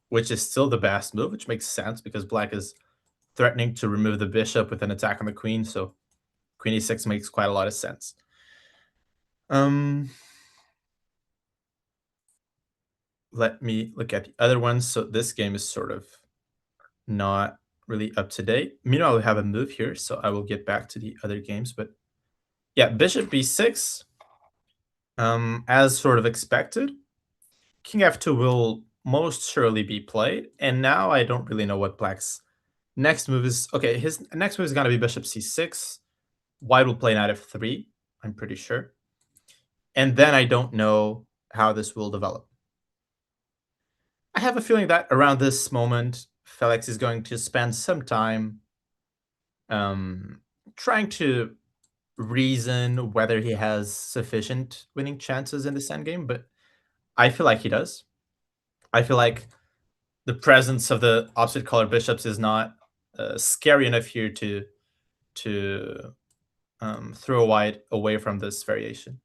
Speaker 2: which is still the best move, which makes sense because Black is threatening to remove the bishop with an attack on the queen, so Queen E6 makes quite a lot of sense. Let me look at the other ones. So this game is sort of not really up to date. Meanwhile, we have a move here, so I will get back to the other games. But yeah, Bishop B6, as sort of expected. King F2 will most surely be played, and now I don't really know what Black's next move is. Okay, his next move is going to be Bishop C6. White will play Knight F3, I'm pretty sure. And then I don't know how this will develop. I have a feeling that around this moment, Felix is going to spend some time trying to reason whether he has sufficient winning chances in this endgame, but I feel like he does. I feel like the presence of the opposite color bishops is not scary enough here to throw White away from this variation.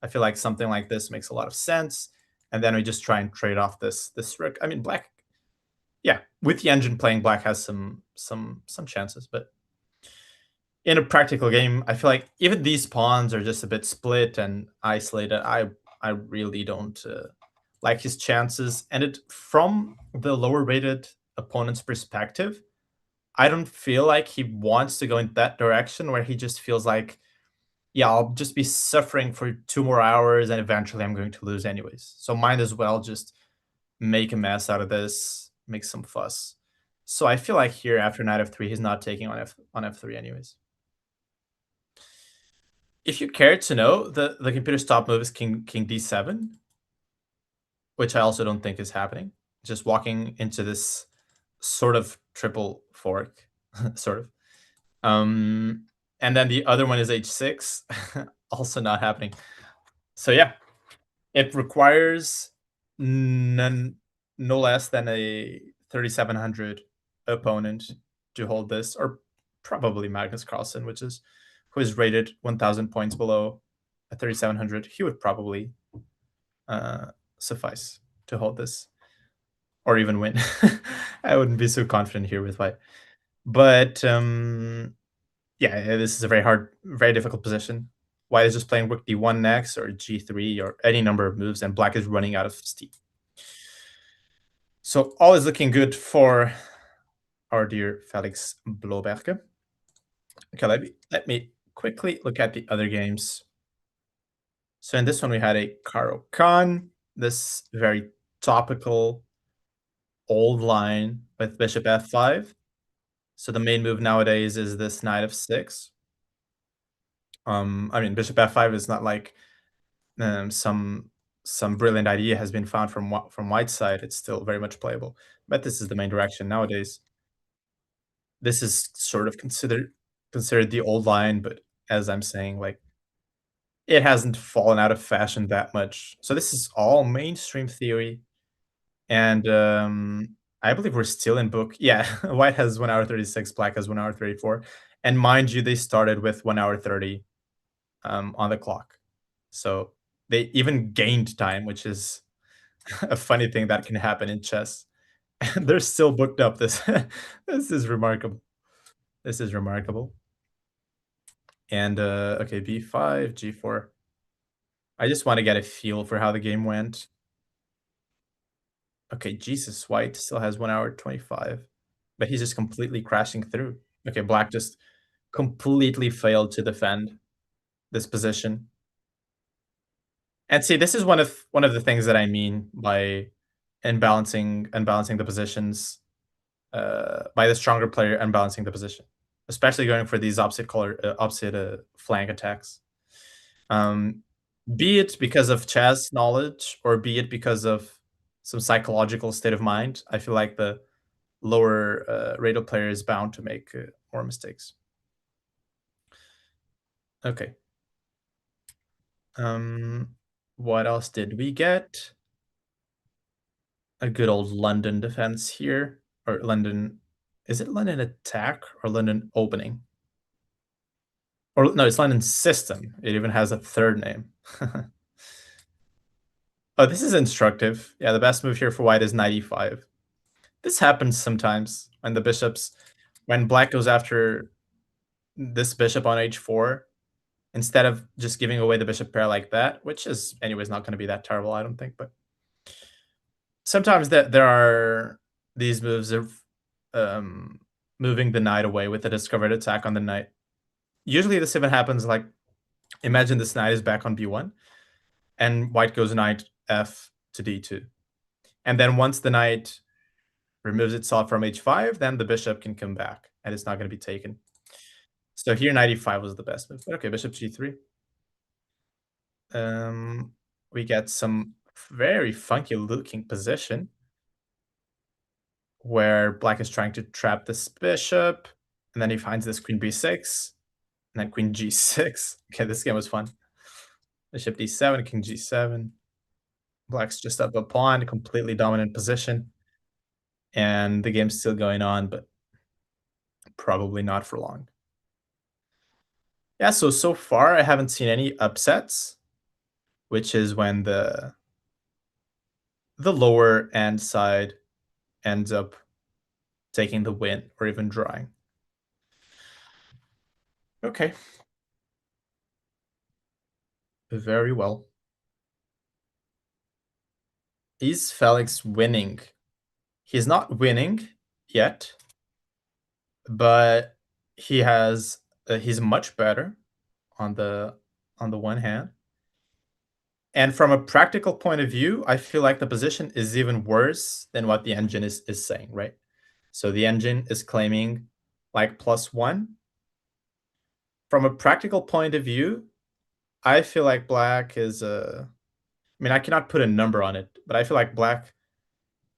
Speaker 2: I feel like something like this makes a lot of sense, and then we just try and trade off this rook. I mean, Black, yeah, with the engine playing, Black has some chances, but in a practical game, I feel like even these pawns are just a bit split and isolated. I really don't like his chances, and it from the lower rated opponent's perspective, I don't feel like he wants to go in that direction where he just feels like, yeah, I'll just be suffering for 2 more hours and eventually I'm going to lose anyways. So might as well just make a mess out of this, make some fuss. So I feel like here after knight f3, he's not taking on f3 anyways. If you care to know, the computer's top move is king d7, which I also don't think is happening. Just walking into this sort of triple fork, sort of. Um, and then the other one is h6, also not happening. So yeah, it requires none, no less than a 3,700 opponent to hold this, or probably Magnus Carlsen, who is rated 1,000 points below a 3,700. He would probably uh, suffice to hold this, or even win. I wouldn't be so confident here with white, but yeah, this is a very hard, very difficult position. White is just playing rook d1 next, or g3, or any number of moves, and black is running out of steam. So all is looking good for our dear Felix Blohberger. Okay, let me quickly look at the other games. So in this one, we had a Karo Khan, this very topical old line with bishop f5. So the main move nowadays is this knight of 6. I mean, bishop f5 is not like some brilliant idea has been found from white side. It's still very much playable, but this is the main direction nowadays. This is sort of considered the old line, but as I'm saying, like, it hasn't fallen out of fashion that much. So this is all mainstream theory, and I believe we're still in book. Yeah, white has 1 hour 36, black has 1 hour 34, and mind you, they started with 1 hour 30 on the clock. So they even gained time, which is a funny thing that can happen in chess. And they're still booked up. This is remarkable. This is remarkable. And okay, b5, g4. I just want to get a feel for how the game went. Okay, Jesus, white still has 1 hour 25, but he's just completely crashing through. Okay, black just completely failed to defend this position. And see, this is one of the things that I mean by unbalancing the positions, by the stronger player unbalancing the position, especially going for these opposite flank attacks. Um, be it because of chess knowledge, or be it because of some psychological state of mind, I feel like the lower rated player is bound to make more mistakes. Okay. Um, what else did we get? A good old London defense here, or London. Is it London attack or London opening? Or no, it's London system. It even has a third name. Oh, this is instructive. Yeah, the best move here for white is knight e5. This happens sometimes when black goes after this bishop on h4, instead of just giving away the bishop pair like that, which is anyways not going to be that terrible, I don't think, but sometimes that there are these moves of um, moving the knight away with a discovered attack on the knight. Usually this even happens like, imagine this knight is back on b1, and white goes knight f to d2. And then once the knight removes itself from h5, then the bishop can come back, and it's not going to be taken. So here knight e5 was the best move. But okay, bishop g3. We get some very funky looking position where black is trying to trap this bishop, and then he finds this queen b6, and then queen g6. Okay, this game was fun. Bishop d7, king g7. Black's just up a pawn, completely dominant position, and the game's still going on, but probably not for long. Yeah, so far I haven't seen any upsets, which is when the lower end side ends up taking the win or even drawing. Okay. Very well. Is Felix winning? He's not winning yet, but he's much better on the one hand. And from a practical point of view, I feel like the position is even worse than what the engine is saying, right? So the engine is claiming like +1. From a practical point of view, I feel like black is I mean, I cannot put a number on it, but I feel like black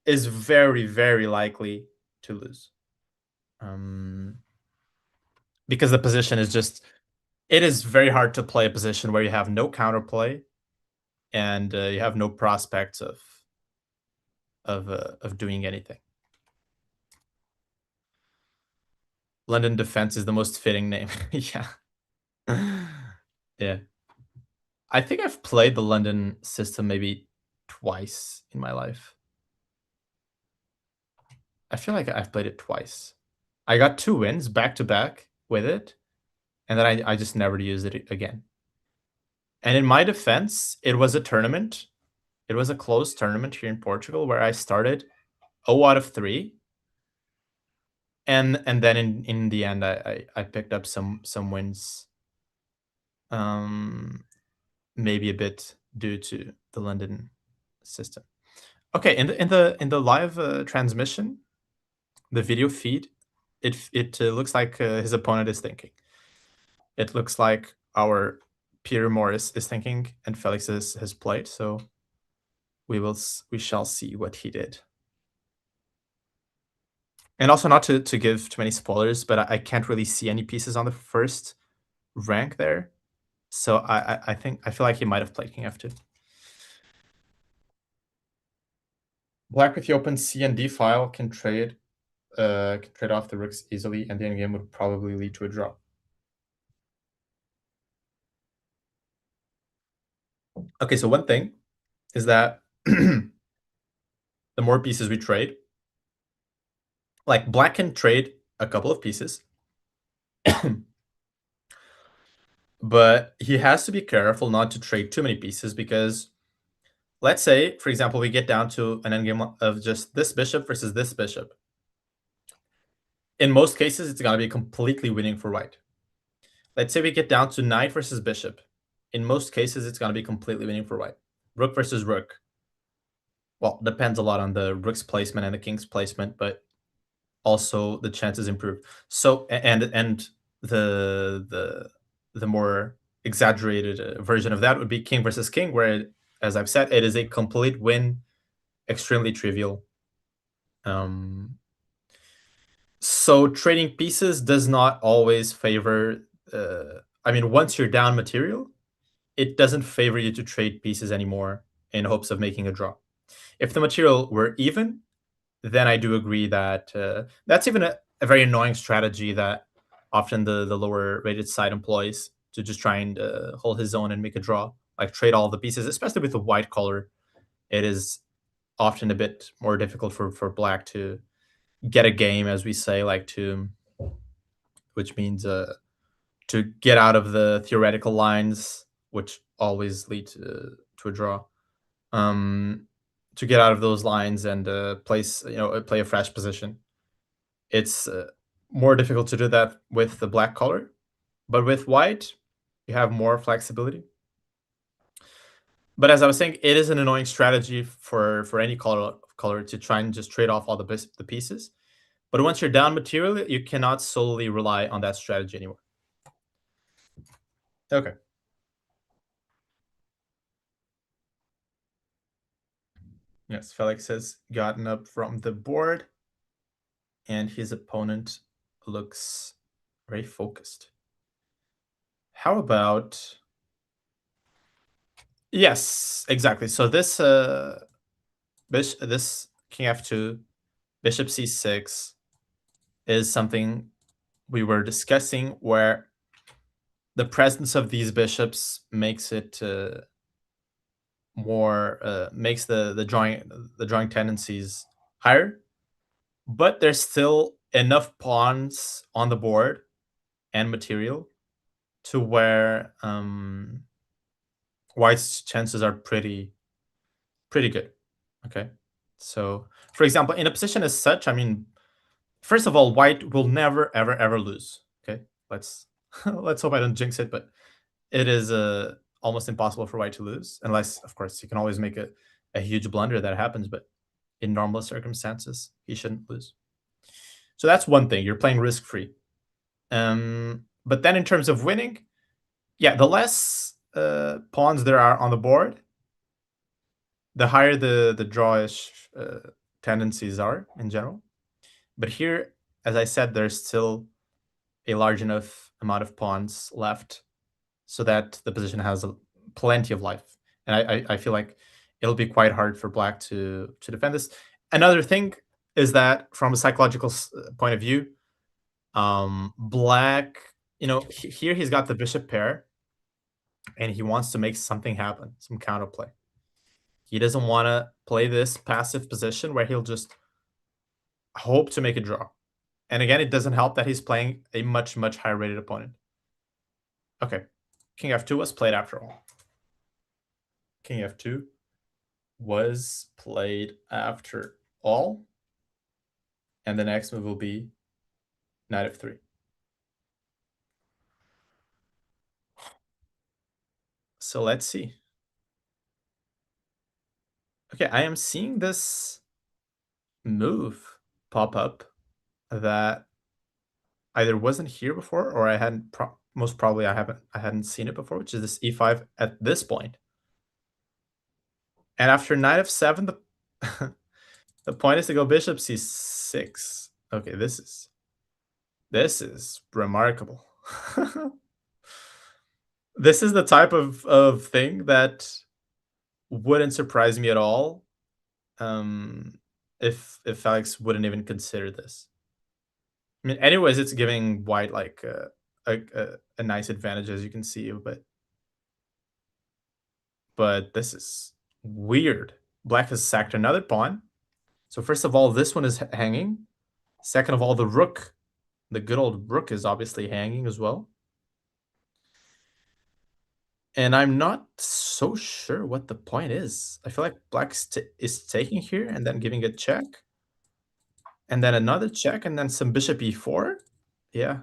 Speaker 2: is very, very likely to lose. Um, because the position is just it is very hard to play a position where you have no counterplay and you have no prospects of doing anything. London defense is the most fitting name. Yeah. Yeah. I think I've played the London system maybe twice in my life. I feel like I've played it twice. I got 2 wins back to back with it, and then I just never used it again. And in my defense, it was a tournament. It was a close tournament here in Portugal where I started 0 out of 3, and then in the end I picked up some wins. Um, maybe a bit due to the London system. Okay, in the live transmission, the video feed, it looks like his opponent is thinking. It looks like our Peter Morris is thinking, and Felix has played. So we shall see what he did. And also, not to give too many spoilers, but I can't really see any pieces on the first rank there. So I feel like he might have played King F2. Black with the open C and D file can trade off the rooks easily, and the endgame would probably lead to a draw. Okay, so one thing is that the more pieces we trade, like black can trade a couple of pieces, but he has to be careful not to trade too many pieces because let's say, for example, we get down to an endgame of just this bishop versus this bishop. In most cases, it's going to be completely winning for white. Let's say we get down to knight versus bishop. In most cases, it's going to be completely winning for white. Rook versus rook. Well, depends a lot on the rook's placement and the king's placement, but also the chances improve. So and the more exaggerated version of that would be king versus king, where, as I've said, it is a complete win, extremely trivial. So trading pieces does not always favor. I mean, once you're down material, it doesn't favor you to trade pieces anymore in hopes of making a draw. If the material were even, then I do agree that that's even a very annoying strategy that often the lower rated side employs to just try and hold his own and make a draw, like trade all the pieces, especially with the white color. It is often a bit more difficult for black to get a game, as we say, like to, which means to get out of the theoretical lines, which always lead to a draw. To get out of those lines and play a fresh position. It's more difficult to do that with the black color, but with white, you have more flexibility. But as I was saying, it is an annoying strategy for any color to try and just trade off all the pieces. But once you're down material, you cannot solely rely on that strategy anymore. Okay. Yes, Felix has gotten up from the board, and his opponent looks very focused. How about... Yes, exactly. So this this king f2, bishop c6 is something we were discussing, where the presence of these bishops makes it more makes the drawing tendencies higher, but there's still enough pawns on the board and material to where white's chances are pretty good. Okay, so for example, in a position as such, I mean, first of all, white will never ever lose. Okay, let's let's hope I don't jinx it, but it is almost impossible for white to lose, unless, of course, you can always make a huge blunder that happens, but in normal circumstances, he shouldn't lose. So that's one thing. You're playing risk free. But then in terms of winning, yeah, the less pawns there are on the board, the higher the drawish tendencies are in general. But here, as I said, there's still a large enough amount of pawns left so that the position has plenty of life. And I feel like it'll be quite hard for black to defend this. Another thing is that from a psychological point of view, black, here he's got the bishop pair and he wants to make something happen, some counterplay. He doesn't want to play this passive position where he'll just hope to make a draw. And again, it doesn't help that he's playing a much, much higher rated opponent. Okay, king f2 was played after all. King f2 was played after all. And the next move will be knight f3. So let's see. Okay, I am seeing this move pop up that either wasn't here before or I hadn't most probably I hadn't seen it before, which is this e5 at this point. And after knight f7, the the point is to go bishop c6. Okay, this is remarkable. This is the type of thing that wouldn't surprise me at all, um, if Felix wouldn't even consider this. I mean, anyways, it's giving white like a nice advantage, as you can see, but this is weird. Black has sacked another pawn. So first of all, this one is hanging. Second of all, the rook, the good old rook, is obviously hanging as well. And I'm not so sure what the point is. I feel like black is taking here and then giving a check. And then another check and then some bishop e4. Yeah.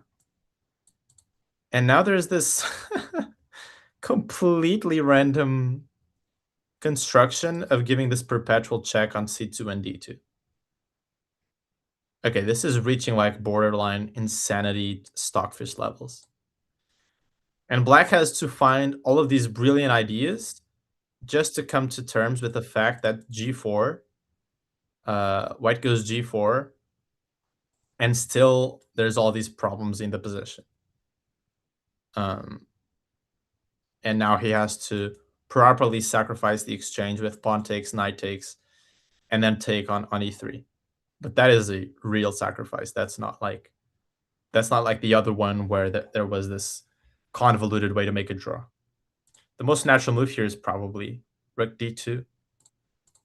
Speaker 2: And now there's this completely random construction of giving this perpetual check on c2 and d2. Okay, this is reaching like borderline insanity stockfish levels. And black has to find all of these brilliant ideas just to come to terms with the fact that g4, white goes g4, and still there's all these problems in the position. And now he has to properly sacrifice the exchange with pawn takes, knight takes, and then take on e3. But that is a real sacrifice. That's not like the other one where there was this convoluted way to make a draw. The most natural move here is probably rook d2,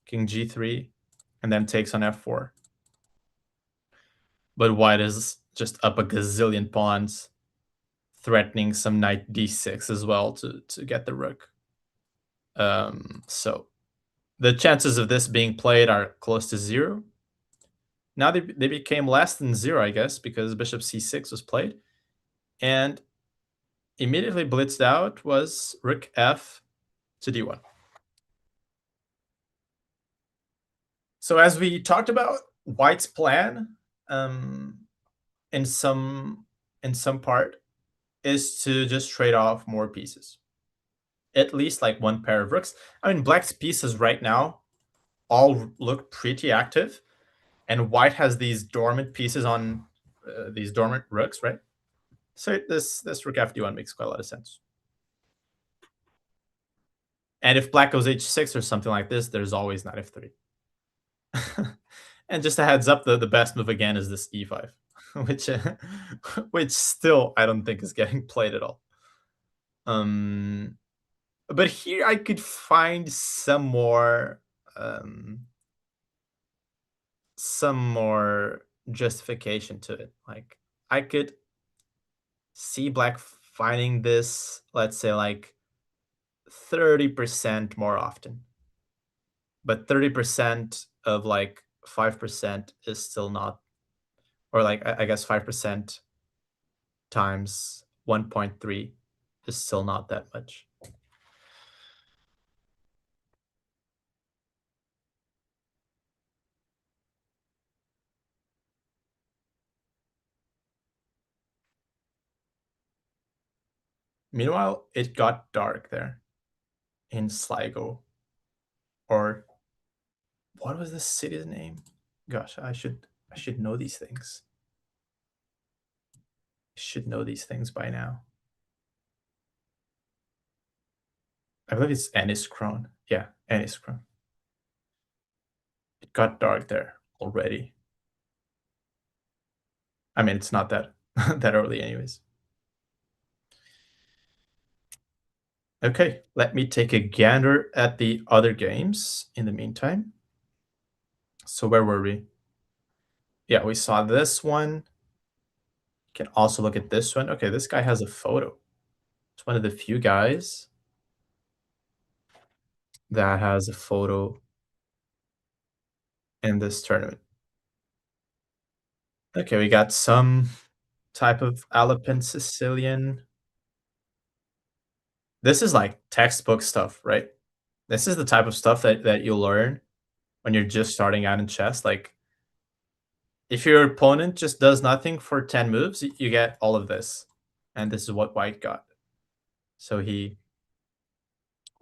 Speaker 2: king g3, and then takes on f4. But white is just up a gazillion pawns, threatening some knight d6 as well to get the rook. So the chances of this being played are close to 0. Now they became less than 0, I guess, because bishop c6 was played. And immediately blitzed out was rook f to d1. So as we talked about, white's plan in some part is to just trade off more pieces. At least like one pair of rooks. I mean, black's pieces right now all look pretty active, and white has these dormant pieces on these dormant rooks, right? So this rook f d1 makes quite a lot of sense. And if black goes h6 or something like this, there's always knight f3. And just a heads up, the best move again is this e5, which still I don't think is getting played at all. But here I could find some more justification to it. Like I could see black finding this, let's say, like 30% more often. But 30% of like 5% is still not, or like I guess 5% times 1.3 is still not that much. Meanwhile, it got dark there. in Sligo, or what was the city's name? Gosh, I should know these things. I should know these things by now. I believe it's Enniskron. Yeah, Enniskron. It got dark there already. I mean, it's not that that early, anyways. Okay, let me take a gander at the other games in the meantime. So where were we? Yeah, we saw this one. Can also look at this one. Okay, this guy has a photo. It's one of the few guys that has a photo in this tournament. Okay, we got some type of Alpine Sicilian. This is like textbook stuff, right? This is the type of stuff that you learn when you're just starting out in chess. Like, if your opponent just does nothing for 10 moves, you get all of this. And this is what white got. So he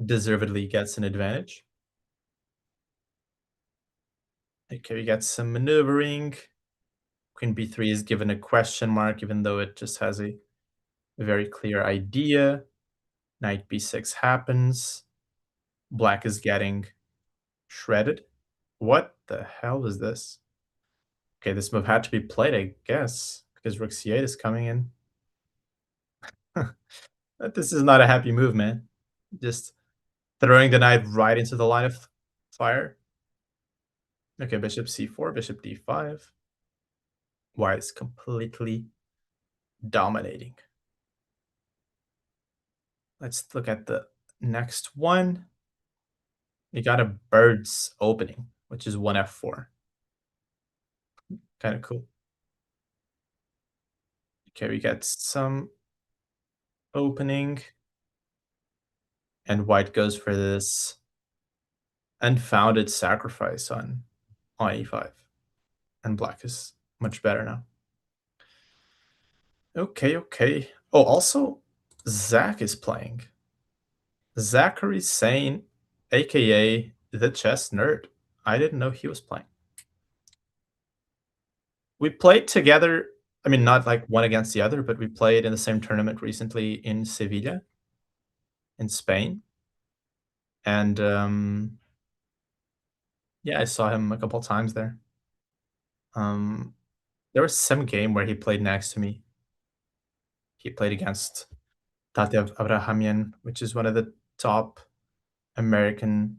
Speaker 2: deservedly gets an advantage. Okay, we got some maneuvering. Queen b3 is given a question mark, even though it just has a very clear idea. Knight b6 happens. Black is getting shredded. What the hell is this? Okay, this move had to be played, I guess, because rook c8 is coming in. But this is not a happy move, man. Just throwing the knight right into the line of fire. Okay, bishop c4, bishop d5. White is completely dominating. Let's look at the next one. We got a bird's opening, which is 1f4. Kind of cool. Okay, we get some opening. And white goes for this unfounded sacrifice on e5. And black is much better now. Okay, okay. Oh, also, Zach is playing. Zachary Sane, aka the chess nerd. I didn't know he was playing. We played together. I mean, not like one against the other, but we played in the same tournament recently in Sevilla, in Spain. And yeah, I saw him a couple times there. Um, there was some game where he played next to me. He played against Tatev Abrahamian, which is one of the top American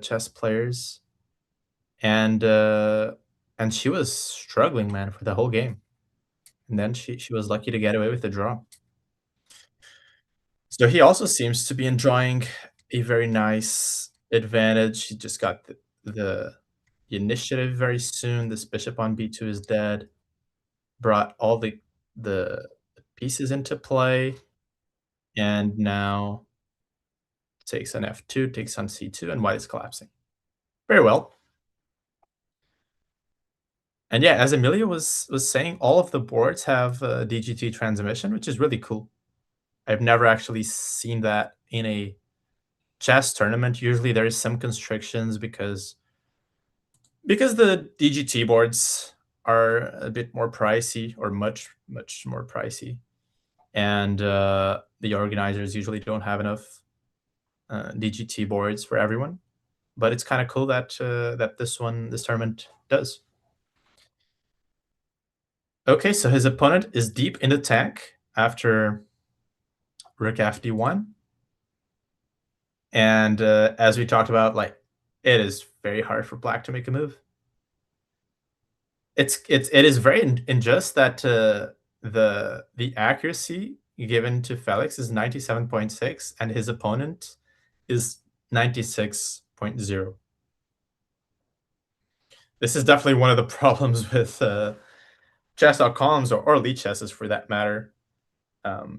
Speaker 2: chess players, and uh, and she was struggling, man, for the whole game. And then she was lucky to get away with the draw. So he also seems to be enjoying a very nice advantage. He just got the initiative very soon. This bishop on b2 is dead. Brought all the pieces into play, and now takes on f2, takes on c2, and white is collapsing. Very well. And yeah, as Emilia was saying, all of the boards have DGT transmission, which is really cool. I've never actually seen that in a chess tournament. Usually there is some constrictions because the DGT boards are a bit more pricey, or much more pricey, and the organizers usually don't have enough DGT boards for everyone. But it's kind of cool that that this tournament does. Okay, so his opponent is deep in the tank after rook fd1. And as we talked about, like, it is very hard for black to make a move. It is very unjust that the accuracy given to Felix is 97.6 and his opponent is 96.0. This is definitely one of the problems with chess.coms, or lead chesses for that matter,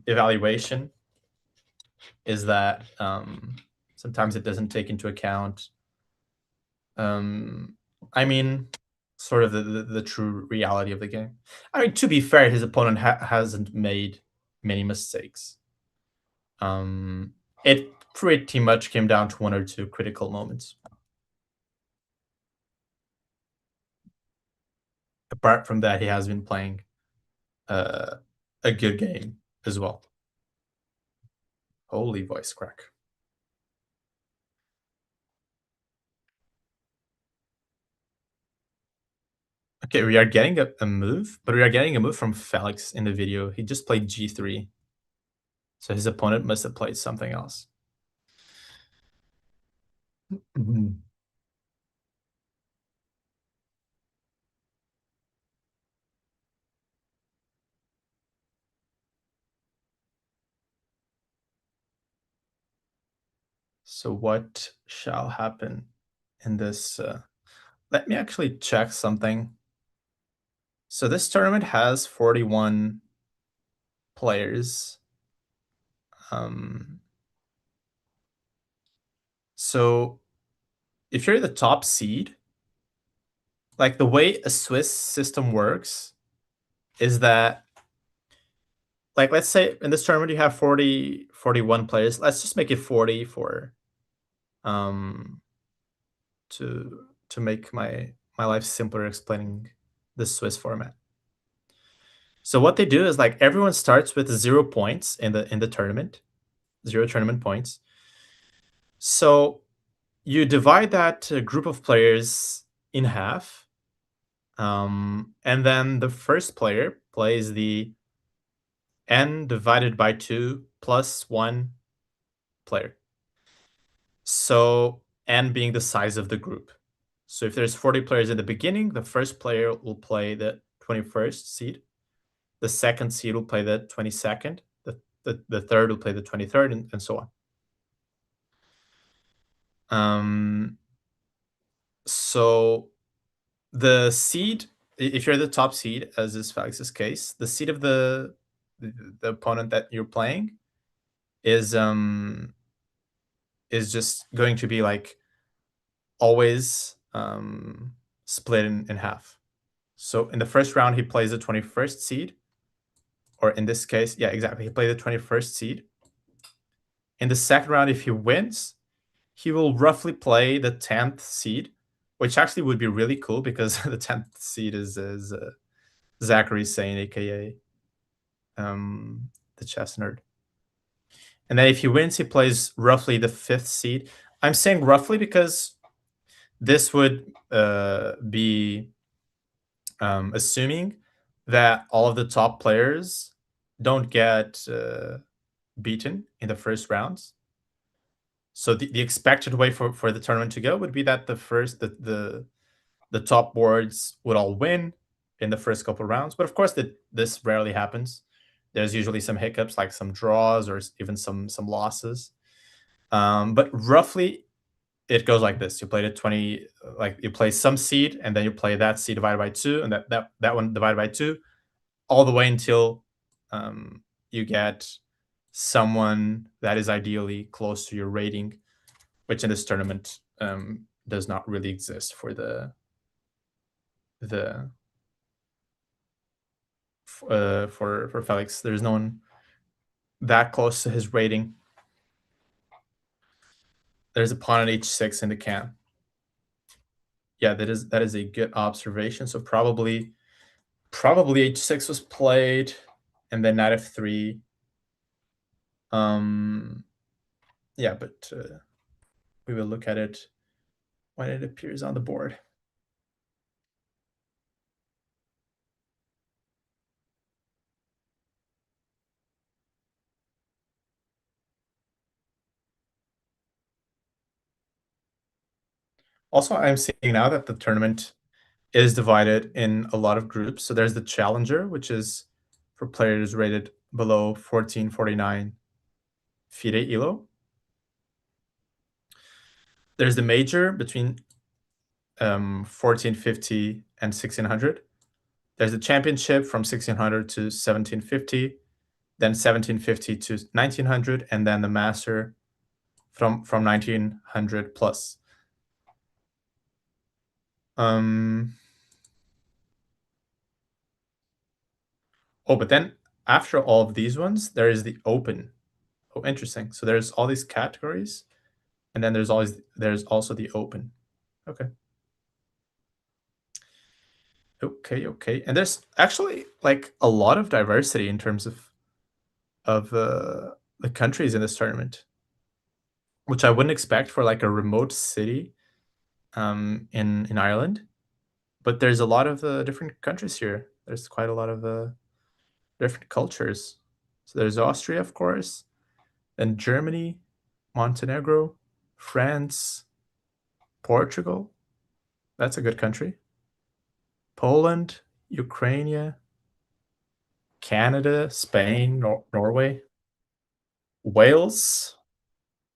Speaker 2: evaluation, is that sometimes it doesn't take into account, um, I mean, sort of the true reality of the game. I mean, to be fair, his opponent hasn't made many mistakes. It pretty much came down to one or two critical moments. Apart from that, he has been playing uh, a good game as well. Holy voice crack. Okay, we are getting a move, but we are getting a move from Felix in the video. He just played g3. So his opponent must have played something else. Mhm. So what shall happen in this? Let me actually check something. So this tournament has 41 players. Um, so if you're the top seed, like the way a Swiss system works is that, like, let's say in this tournament you have 41 players. Let's just make it 40 for um to make my life simpler explaining the Swiss format. So what they do is, like, everyone starts with 0 points in the tournament, 0 tournament points. So you divide that group of players in half, and then the first player plays the n divided by 2 plus 1 player. So n being the size of the group. So if there's 40 players in the beginning, the first player will play the 21st seed. The second seed will play the 22nd. The third will play the 23rd, and so on. So the seed, if you're the top seed, as is Felix's case, the seed of the opponent that you're playing is just going to be like always split in half. So in the first round, he plays the 21st seed, or in this case, yeah, exactly, he played the 21st seed. In the second round, if he wins, he will roughly play the 10th seed, which actually would be really cool because the 10th seed is Zachary Sane, aka the chess nerd. And then if he wins, he plays roughly the 5th seed. I'm saying roughly because this would be assuming that all of the top players don't get beaten in the first rounds. So the expected way for the tournament to go would be that the top boards would all win in the first couple of rounds. But of course, this rarely happens. There's usually some hiccups, like some draws or even some losses. But roughly, it goes like this: you play the 20, like you play some seed, and then you play that seed divided by two, and that one divided by two, all the way until you get someone that is ideally close to your rating, which in this tournament does not really exist for the for Felix. There's no one that close to his rating. There's a pawn on h6 in the can. Yeah, that is a good observation. So probably h6 was played, and then knight f3. Yeah, but we will look at it when it appears on the board. Also, I'm seeing now that the tournament is divided in a lot of groups. So there's the challenger, which is for players rated below 1449 FIDE ELO. There's the major between 1450 and 1600. There's the championship from 1600 to 1750, then 1750 to 1900, and then the master from 1900 plus. Oh, but then after all of these ones, there is the open Oh, interesting. So there's all these categories, and then there's also the open. Okay. Okay, okay. And there's actually like a lot of diversity in terms of the countries in this tournament, which I wouldn't expect for like a remote city in Ireland. But there's a lot of different countries here. There's quite a lot of different cultures. So there's Austria, of course, then Germany, Montenegro, France, Portugal. That's a good country. Poland, Ukraine, Canada, Spain, Norway, Wales,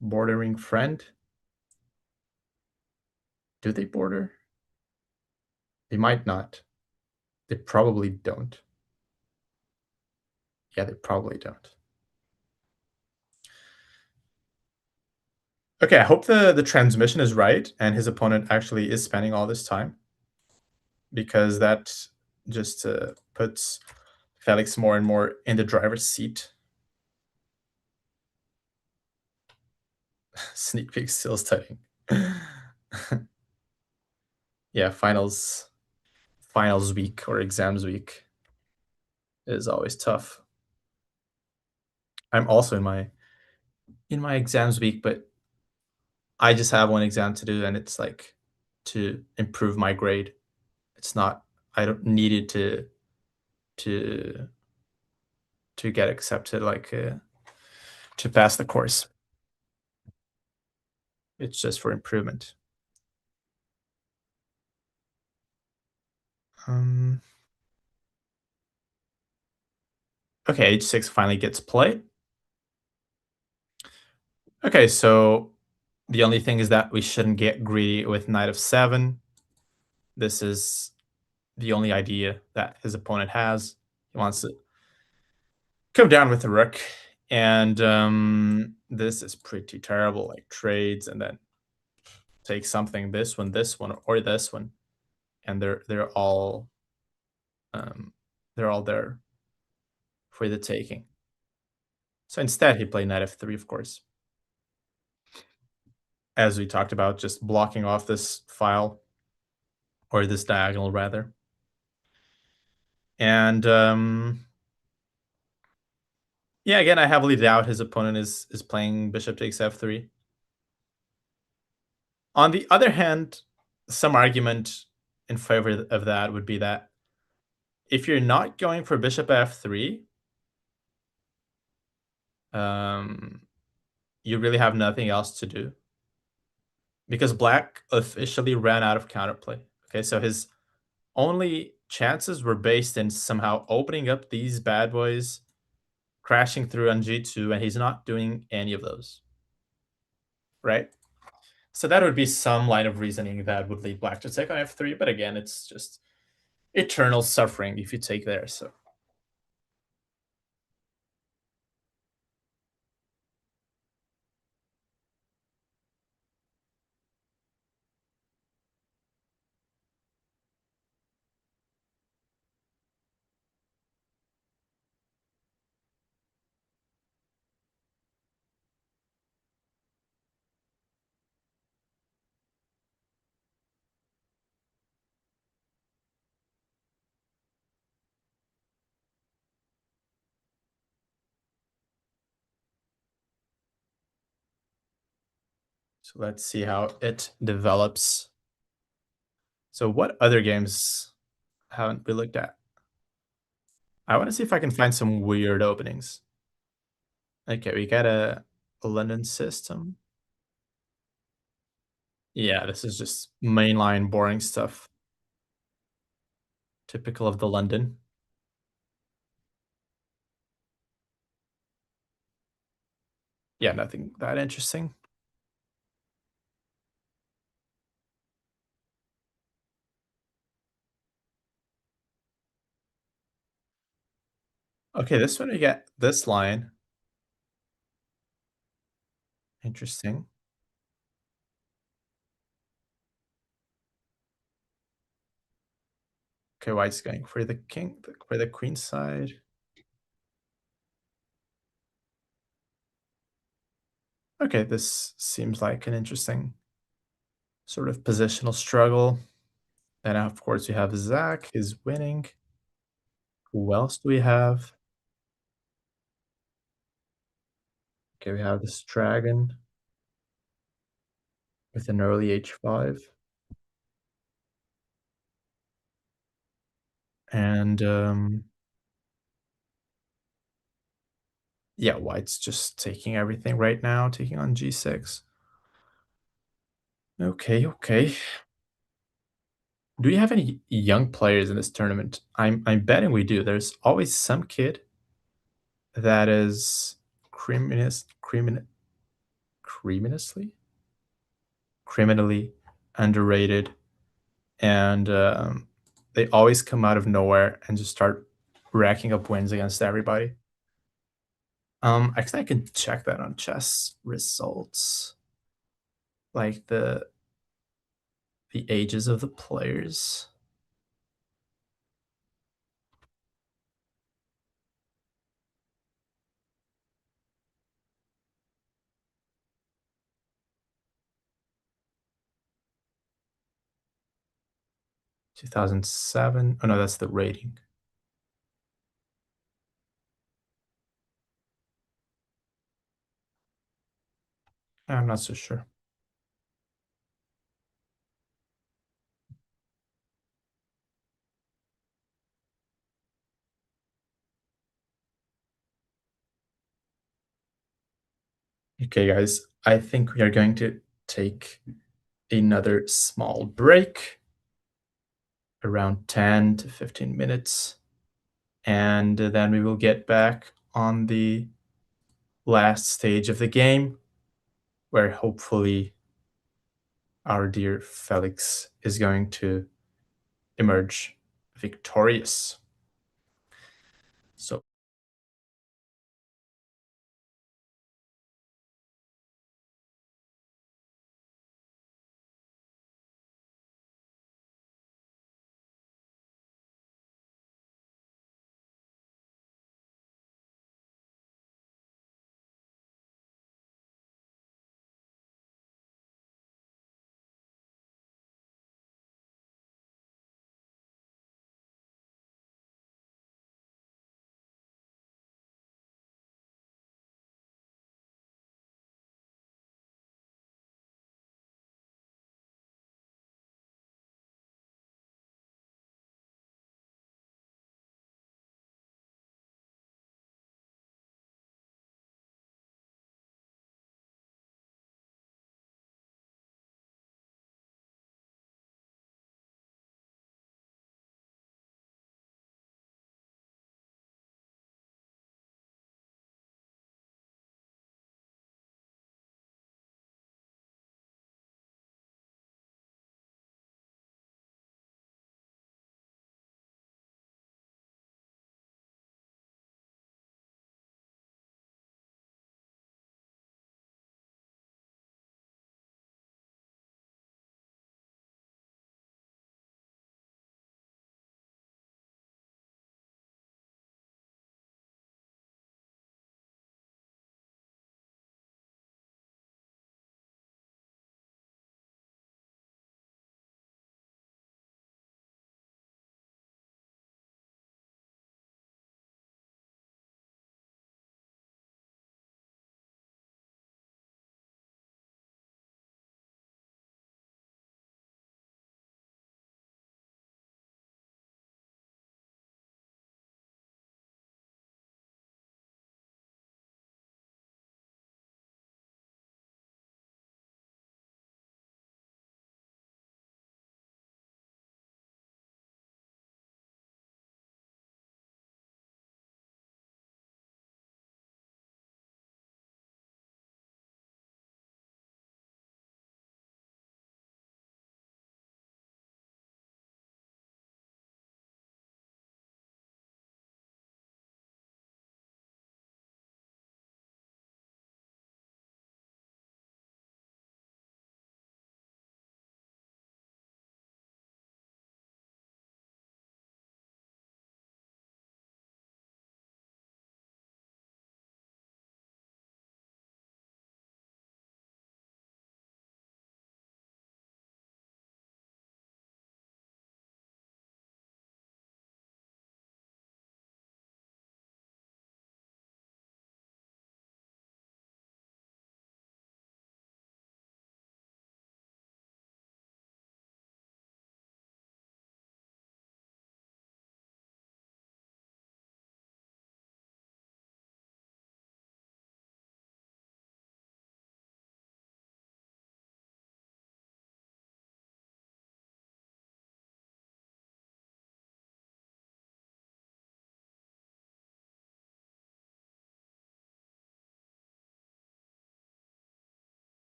Speaker 2: bordering friend. Do they border? They might not. They probably don't. Yeah, they probably don't. Okay, I hope the transmission is right and his opponent actually is spending all this time because that just puts Felix more and more in the driver's seat. Sneak peek still studying. Yeah, finals week or exams week is always tough. I'm also in my exams week, but I just have one exam to do, and it's like to improve my grade. It's not. I don't need it to to get accepted, like to pass the course. It's just for improvement. Um, okay, H6 finally gets played. Okay, so the only thing is that we shouldn't get greedy with knight of 7. This is the only idea that his opponent has. He wants to come down with the rook, and this is pretty terrible. Like trades, and then take something. This one, or this one, and um, they're all there for the taking. So instead, he played knight f3, of course, as we talked about, just blocking off this file or this diagonal rather. And yeah, again, I heavily doubt his opponent is playing bishop takes f3. On the other hand, some argument in favor of that would be that if you're not going for bishop f3, um, you really have nothing else to do because black officially ran out of counterplay. Okay, so his only chances were based in somehow opening up these bad boys, crashing through on g2, and he's not doing any of those, right? So that would be some line of reasoning that would lead black to take on f3, but again, it's just eternal suffering if you take there. So let's see how it develops. So what other games haven't we looked at? I want to see if I can find some weird openings. Okay, we got a London system. Yeah, this is just mainline boring stuff. Typical of the London. Yeah, nothing that interesting. Okay, this one we get this line. Interesting. Okay, white's going for the king, for the queen side. Okay, this seems like an interesting sort of positional struggle. And of course, we have Zach is winning. Who else do we have? Okay, we have this dragon with an early h5. And yeah, white's just taking everything right now, taking on g6. Okay, okay. Do you have any young players in this tournament? I'm betting we do. There's always some kid that is criminously criminally underrated, and they always come out of nowhere and just start racking up wins against everybody. Actually, I can check that on chess results, like the ages of the players. 2007. Oh no, that's the rating. I'm not so sure. Okay, guys, I think we are going to take another small break, around 10 to 15 minutes, and then we will get back on the last stage of the game, where hopefully our dear Felix is going to emerge victorious. So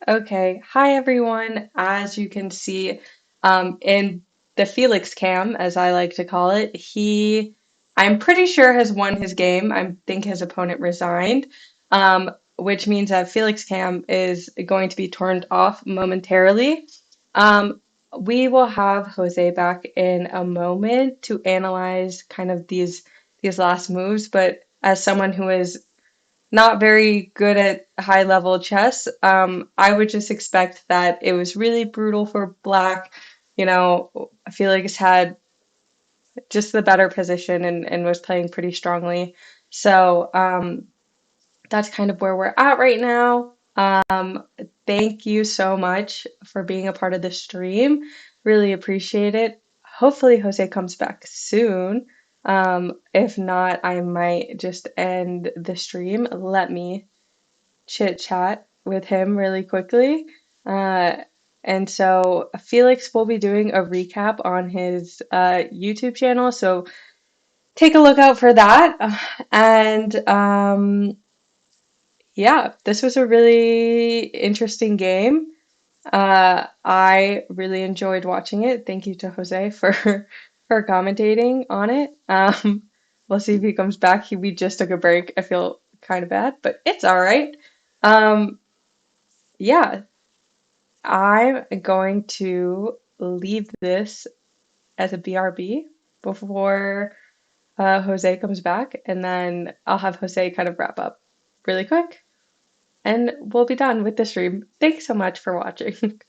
Speaker 1: Okay, hi everyone. As you can see, in the Felix cam, as I like to call it, I'm pretty sure, has won his game. I think his opponent resigned, which means that Felix cam is going to be turned off momentarily. Um, we will have Jose back in a moment to analyze kind of these last moves, but as someone who is not very good at high level chess. I would just expect that it was really brutal for Black. You know, Felix had just the better position and was playing pretty strongly. So that's kind of where we're at right now. Thank you so much for being a part of the stream. Really appreciate it. Hopefully, Jose comes back soon. If not, I might just end the stream. Let me chit chat with him really quickly. Uh, and so Felix will be doing a recap on his YouTube channel. So take a look out for that. And yeah, this was a really interesting game. I really enjoyed watching it. Thank you to Jose for for commentating on it. We'll see if he comes back. We just took a break. I feel kind of bad, but it's all right. Um, yeah, I'm going to leave this as a BRB before Jose comes back, and then I'll have Jose kind of wrap up really quick, and we'll be done with the stream. Thanks so much for watching.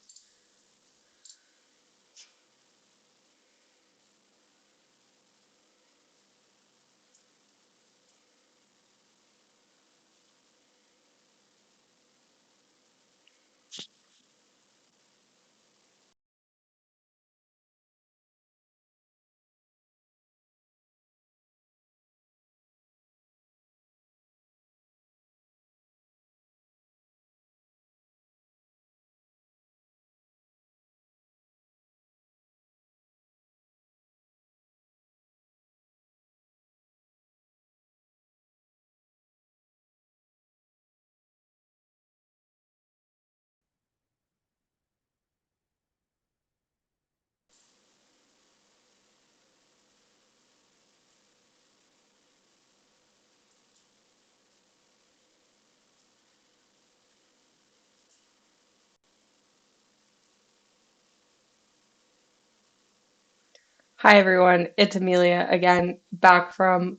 Speaker 1: Hi everyone, it's Amelia again, back from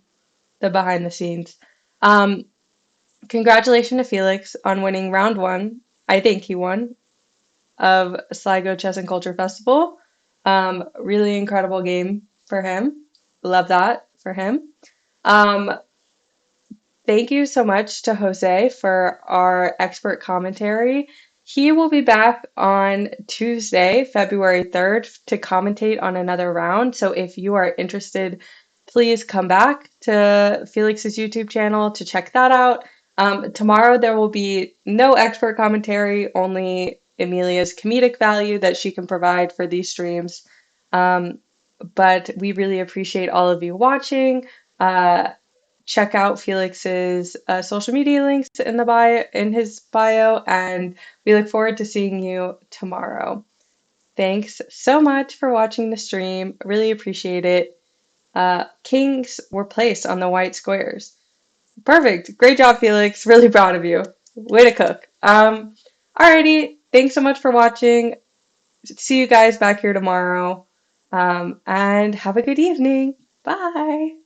Speaker 1: the behind the scenes. Um, Congratulations to Felix on winning round one. I think he won of Sligo Chess and Culture Festival. Really incredible game for him. Love that for him. Um, Thank you so much to Jose for our expert commentary. He will be back on Tuesday, February 3rd, to commentate on another round. So if you are interested, please come back to Felix's YouTube channel to check that out. Tomorrow, there will be no expert commentary, only Emilia's comedic value that she can provide for these streams. Um, but we really appreciate all of you watching. Uh, Check out Felix's social media links in the bio in his bio, and we look forward to seeing you tomorrow. Thanks so much for watching the stream. Really appreciate it. Kings were placed on the white squares. Perfect. Great job, Felix. Really proud of you. Way to cook. Alrighty. Thanks so much for watching. See you guys back here tomorrow. And have a good evening. Bye.